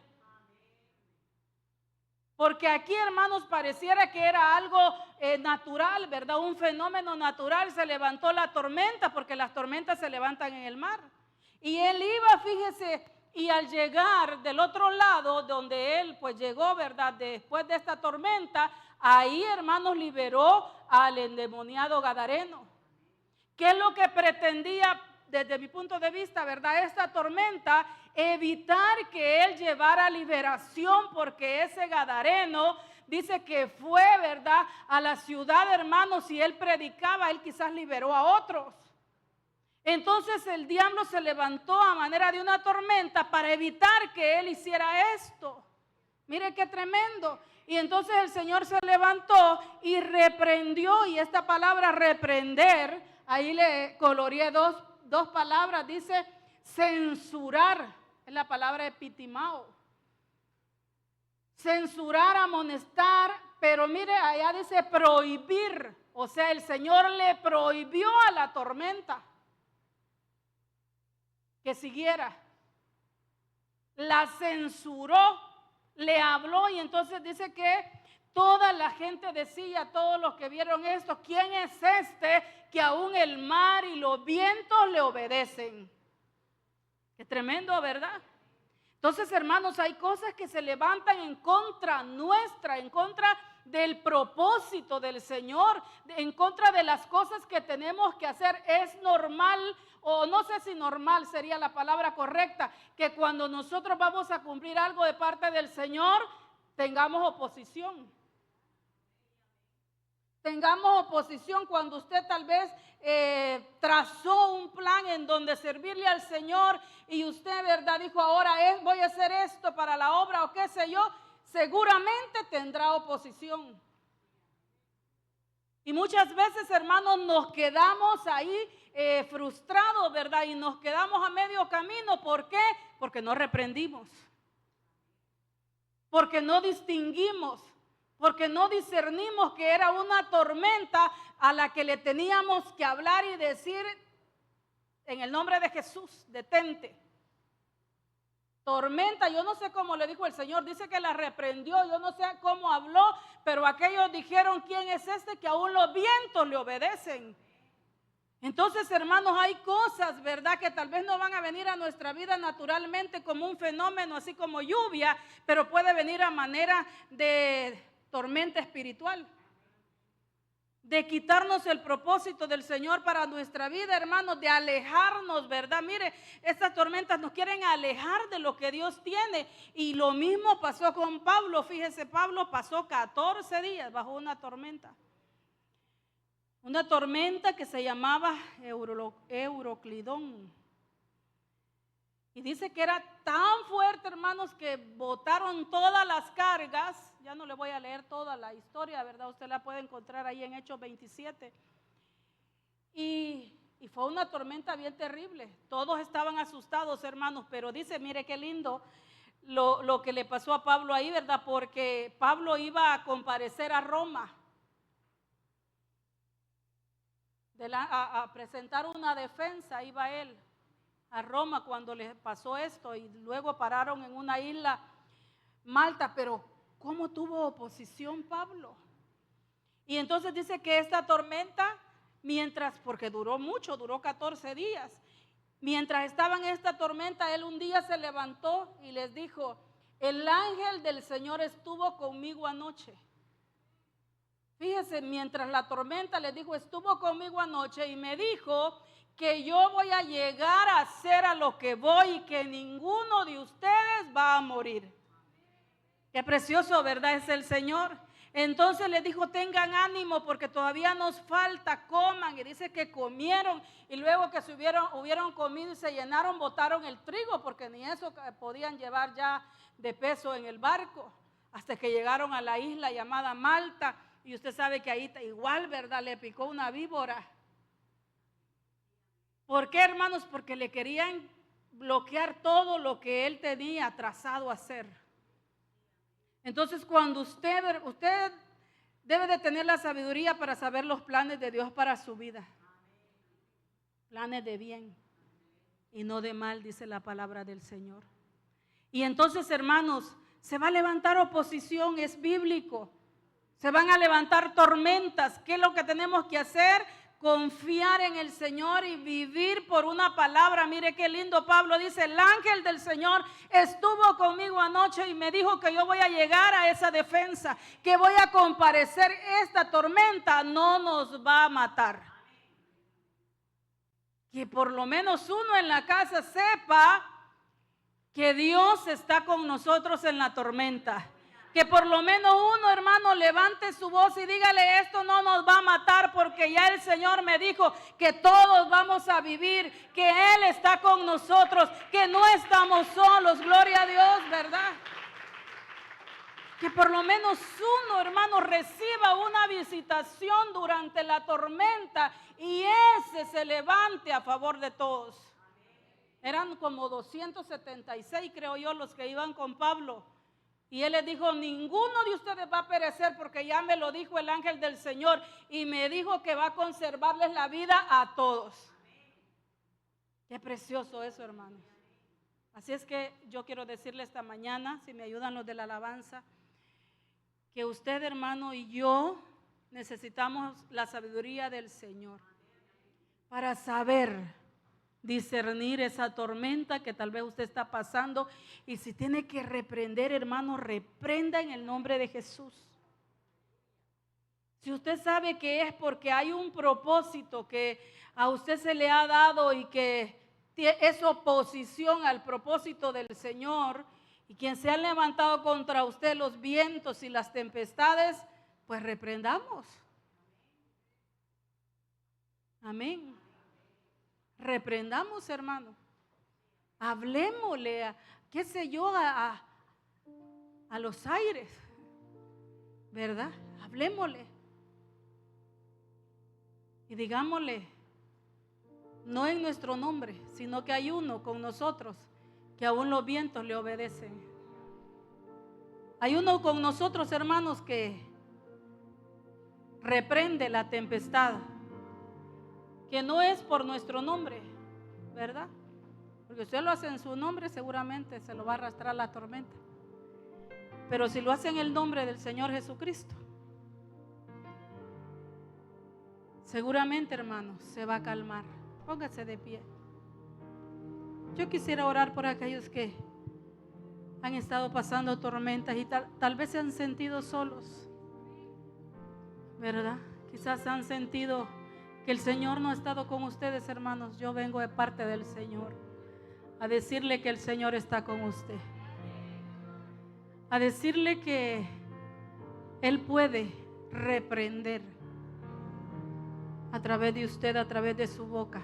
Porque aquí, hermanos, pareciera que era algo natural, ¿verdad? Un fenómeno natural. Se levantó la tormenta, porque las tormentas se levantan en el mar. Y él iba, fíjese, y al llegar del otro lado, donde él pues llegó, ¿verdad? Después de esta tormenta, ahí, hermanos, liberó al endemoniado gadareno. ¿Qué es lo que pretendía, desde mi punto de vista, verdad, esta tormenta? Evitar que él llevara liberación, porque ese gadareno dice que fue, verdad, a la ciudad, hermanos, y él predicaba, él quizás liberó a otros. Entonces el diablo se levantó a manera de una tormenta para evitar que él hiciera esto. Mire qué tremendo. Y entonces el Señor se levantó y reprendió, y esta palabra reprender, ahí le coloreé dos palabras, dice censurar. es la palabra epitimao. Censurar, amonestar, pero mire, allá dice prohibir. O sea, el Señor le prohibió a la tormenta que siguiera. La censuró, le habló, y entonces dice que toda la gente decía, todos los que vieron esto, ¿quién es este que aún el mar y los vientos le obedecen? Qué tremendo, ¿verdad? Entonces, hermanos, hay cosas que se levantan en contra nuestra, en contra del propósito del Señor, en contra de las cosas que tenemos que hacer. Es normal, o no sé si normal sería la palabra correcta, que cuando nosotros vamos a cumplir algo de parte del Señor, tengamos oposición. Tengamos oposición cuando usted tal vez trazó un plan en donde servirle al Señor y usted, ¿verdad?, dijo, ahora voy a hacer esto para la obra o qué sé yo, seguramente tendrá oposición. Y muchas veces, hermanos, nos quedamos ahí frustrados, ¿verdad? Y nos quedamos a medio camino. ¿Por qué? Porque no reprendimos. Porque no distinguimos. Porque no discernimos que era una tormenta a la que le teníamos que hablar y decir, en el nombre de Jesús, detente. Tormenta, yo no sé cómo le dijo el Señor, dice que la reprendió, yo no sé cómo habló, pero aquellos dijeron, ¿quién es este que aún los vientos le obedecen? Entonces, hermanos, hay cosas, ¿verdad?, que tal vez no van a venir a nuestra vida naturalmente como un fenómeno, así como lluvia, pero puede venir a manera de tormenta espiritual, de quitarnos el propósito del Señor para nuestra vida, hermanos, de alejarnos, ¿verdad? Mire, estas tormentas nos quieren alejar de lo que Dios tiene, y lo mismo pasó con Pablo. Fíjese, Pablo pasó 14 días bajo una tormenta que se llamaba Euroclidón. Y dice que era tan fuerte, hermanos, que botaron todas las cargas. Ya no le voy a leer toda la historia, ¿verdad? Usted la puede encontrar ahí en Hechos 27. Y fue una tormenta bien terrible. Todos estaban asustados, hermanos, pero dice, mire qué lindo lo que le pasó a Pablo ahí, ¿verdad? Porque Pablo iba a comparecer a Roma, a presentar una defensa, iba él a Roma cuando le pasó esto, y luego pararon en una isla, Malta. Pero ¿cómo tuvo oposición Pablo? Y entonces dice que esta tormenta, porque duró mucho, duró 14 días, mientras estaba en esta tormenta, él un día se levantó y les dijo, el ángel del Señor estuvo conmigo anoche. Fíjese, mientras la tormenta, les dijo, estuvo conmigo anoche y me dijo que yo voy a llegar a hacer a lo que voy y que ninguno de ustedes va a morir. Qué precioso, ¿verdad? Es el Señor. Entonces le dijo, tengan ánimo porque todavía nos falta, coman. Y dice que comieron, y luego que hubieron comido y se llenaron, botaron el trigo porque ni eso podían llevar ya de peso en el barco, hasta que llegaron a la isla llamada Malta. Y usted sabe que ahí igual, ¿verdad?, le picó una víbora. ¿Por qué, hermanos? Porque le querían bloquear todo lo que él tenía trazado a hacer. Entonces, cuando usted debe de tener la sabiduría para saber los planes de Dios para su vida. Planes de bien y no de mal, dice la palabra del Señor. Y entonces, hermanos, se va a levantar oposición, es bíblico. Se van a levantar tormentas. ¿Qué es lo que tenemos que hacer? Confiar en el Señor y vivir por una palabra. Mire qué lindo, Pablo dice, el ángel del Señor estuvo conmigo anoche y me dijo que yo voy a llegar a esa defensa, que voy a comparecer. Esta tormenta no nos va a matar. Que por lo menos uno en la casa sepa que Dios está con nosotros en la tormenta. Que por lo menos uno, hermano, levante su voz y dígale, esto no nos va a matar porque ya el Señor me dijo que todos vamos a vivir, que Él está con nosotros, que no estamos solos, gloria a Dios, ¿verdad? Que por lo menos uno, hermano, reciba una visitación durante la tormenta y ese se levante a favor de todos. Eran como 276, creo yo, los que iban con Pablo. Y él les dijo, ninguno de ustedes va a perecer, porque ya me lo dijo el ángel del Señor, y me dijo que va a conservarles la vida a todos. Qué precioso eso, hermanos. Así es que yo quiero decirle esta mañana, si me ayudan los de la alabanza, que usted, hermano, y yo necesitamos la sabiduría del Señor para saber discernir esa tormenta que tal vez usted está pasando, y si tiene que reprender, hermano, reprenda en el nombre de Jesús. Si usted sabe que es porque hay un propósito que a usted se le ha dado y que es oposición al propósito del Señor, y quien se ha levantado contra usted, los vientos y las tempestades, pues reprendamos. Amén. Reprendamos, hermano. Hablémosle qué sé yo, a los aires, ¿verdad? Hablémosle. Y digámosle, no en nuestro nombre, sino que hay uno con nosotros, que aún los vientos le obedecen. Hay uno con nosotros, hermanos, que reprende la tempestad, que no es por nuestro nombre, ¿verdad? Porque usted lo hace en su nombre, seguramente se lo va a arrastrar la tormenta. Pero si lo hace en el nombre del Señor Jesucristo, seguramente, hermanos, se va a calmar. Póngase de pie. Yo quisiera orar por aquellos que han estado pasando tormentas y tal vez se han sentido solos, ¿verdad? Quizás han sentido que el Señor no ha estado con ustedes, hermanos. Yo vengo de parte del Señor a decirle que el Señor está con usted, a decirle que Él puede reprender a través de usted, a través de su boca,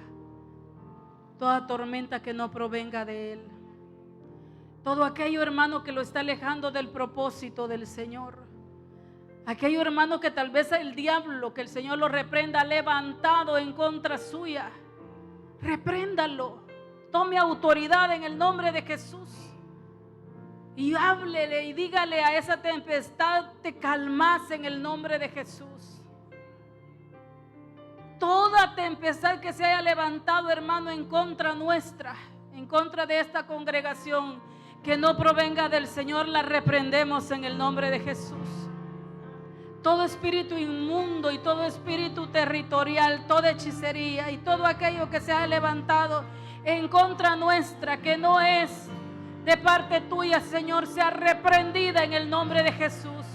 toda tormenta que no provenga de Él, todo aquello, hermano, que lo está alejando del propósito del Señor. Aquello, hermano, que tal vez el diablo, que el Señor lo reprenda, ha levantado en contra suya. Repréndalo. Tome autoridad en el nombre de Jesús. Y háblele y dígale a esa tempestad, te calmas en el nombre de Jesús. Toda tempestad que se haya levantado, hermano, en contra nuestra, en contra de esta congregación, que no provenga del Señor, la reprendemos en el nombre de Jesús. Todo espíritu inmundo y todo espíritu territorial, toda hechicería y todo aquello que se ha levantado en contra nuestra, que no es de parte tuya, Señor, sea reprendida en el nombre de Jesús.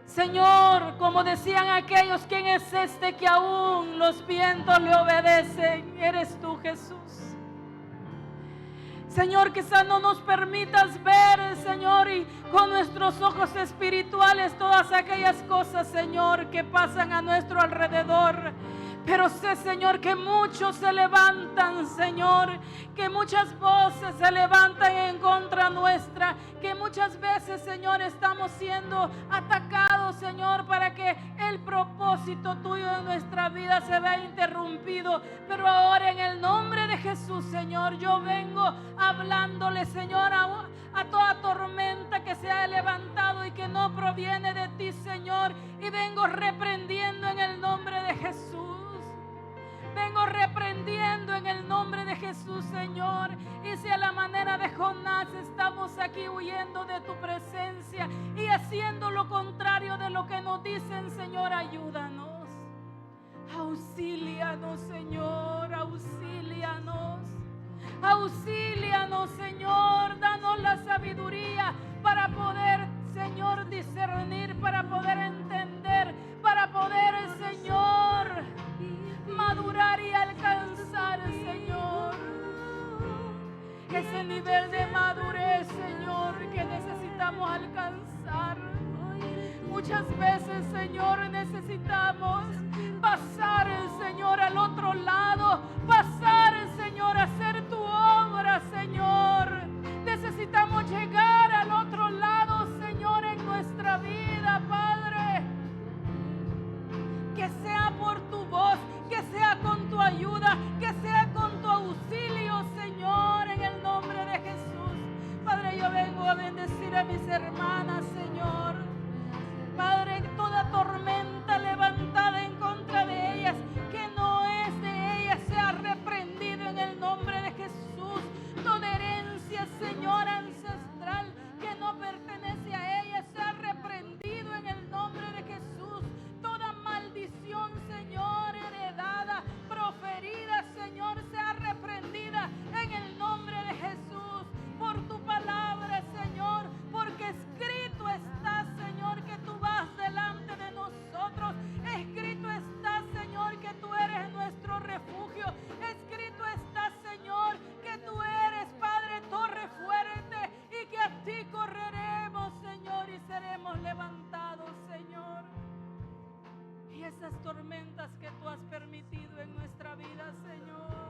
Señor, como decían aquellos, ¿quién es este que aún los vientos le obedecen? Eres tú, Jesús. Señor, quizás no nos permitas ver, Señor, y con nuestros ojos espirituales todas aquellas cosas, Señor, que pasan a nuestro alrededor. Pero sé, Señor, que muchos se levantan, Señor, que muchas voces se levantan en contra nuestra, que muchas veces, Señor, estamos siendo atacados, Señor, para que el propósito tuyo en nuestra vida se vea interrumpido. Pero ahora en el nombre de Jesús, Señor, yo vengo hablándole, Señor, a toda tormenta que se ha levantado y que no proviene de ti, Señor, y vengo reprendiendo en el nombre de Jesús. Vengo reprendiendo en el nombre de Jesús, Señor. Y si a la manera de Jonás estamos aquí huyendo de tu presencia y haciendo lo contrario de lo que nos dicen, Señor, ayúdanos. Auxílianos, Señor, auxílianos. Auxílianos, Señor. Danos la sabiduría para poder, Señor, discernir, para poder entender, para poder, Señor, madurar y alcanzar, Señor, ese nivel de madurez, Señor, que necesitamos alcanzar. Muchas veces, Señor, necesitamos pasar, Señor, al otro lado, pasar, Señor, a hacer tu obra, Señor. Necesitamos llegar al otro lado, Señor, en nuestra vida, Padre. Que sea por tu voz, que sea con tu ayuda, que sea con tu auxilio, esas tormentas que tú has permitido en nuestra vida, Señor,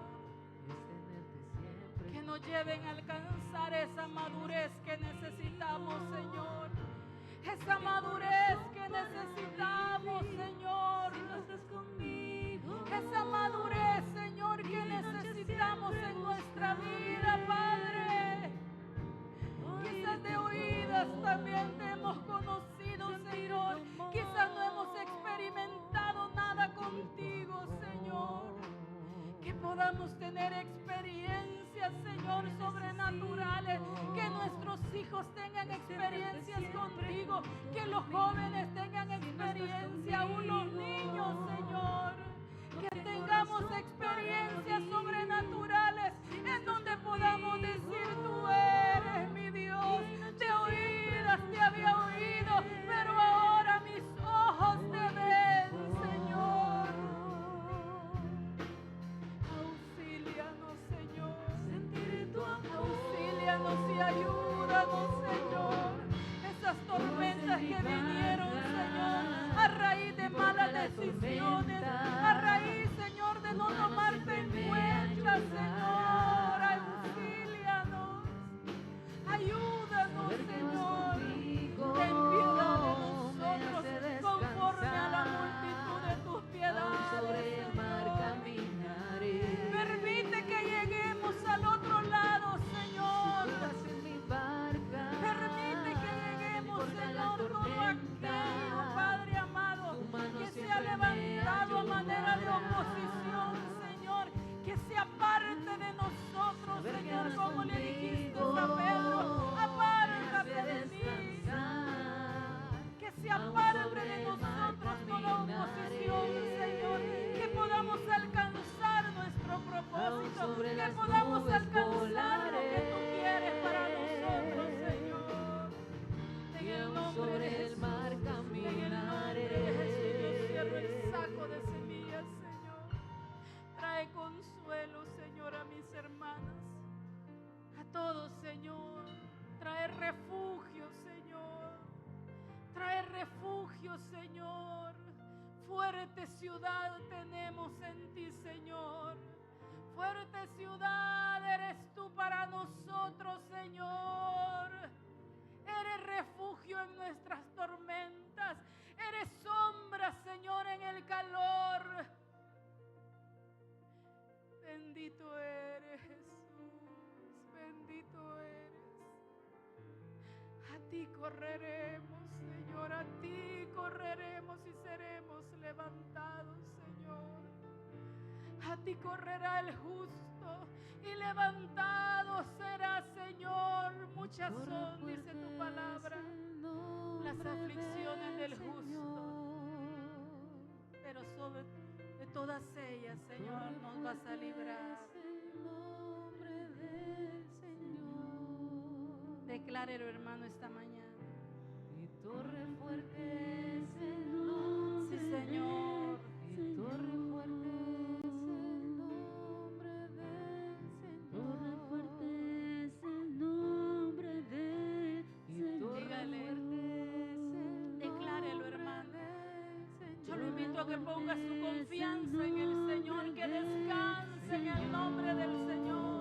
que nos lleven a alcanzar esa madurez que necesitamos, Señor. Esa madurez que necesitamos, Señor. Esa madurez, Señor, que necesitamos en nuestra vida, Padre. Quizás de oídas también te hemos conocido, Señor. Quizás no hemos experimentado nada contigo, Señor. Que podamos tener experiencias, Señor, sobrenaturales. Que nuestros hijos tengan experiencias contigo. Que los jóvenes tengan experiencia, aún los niños, Señor. Que tengamos experiencias sobrenaturales en donde podamos decir: tú eres mi Dios. De oídas te había oído, pero ahora mis ojos te ven, Señor. Auxílianos, Señor. Auxílianos y ayúdanos, Señor. Esas tormentas que vinieron, Señor, a raíz de malas decisiones, a raíz, Señor, de no tomarte en cuenta, Señor. Auxílianos, ayúdanos, Señor. Ten piedad de nosotros conforme a la multitud de tus piedades, Señor. Permite que lleguemos al otro lado, Señor. Permite que lleguemos, Señor, todo aquello, Padre amado, que se ha levantado a manera de oposición, Señor, que se aparte de nosotros, Señor, como le dijiste a Pedro: apártate de mí. Que se aparte de nosotros toda oposición, Señor, que podamos alcanzar nuestro propósito, que podamos alcanzar lo que tú quieres para nosotros, Señor. En el nombre de Jesús, en el nombre de Jesús, yo cierro el saco de semillas, Señor. Trae consuelo, Señor, a mis hermanas, a todos, Señor. Trae refugio, Señor. Trae refugio, Señor. Fuerte ciudad tenemos en ti, Señor. Fuerte ciudad eres tú para nosotros, Señor. Eres refugio en nuestras tormentas. Eres sombra, Señor, en el calor. Bendito eres, Jesús. Bendito eres. A ti correremos, Señor. A ti correremos y seremos levantados, Señor. A ti correrá el justo y levantado será, Señor. Muchas son, dice tu palabra, las aflicciones del justo, pero sobre de todas ellas, Señor, nos vas a librar. Declárelo, hermano, esta mañana. Mi torre fuerte es el nombre. Sí, Señor. Mi torre fuerte es el nombre del Señor. Torre fuerte es el nombre del Señor. Dígale. Declárelo, hermano. Yo lo invito a que ponga su confianza en el Señor, que descanse en el nombre del Señor.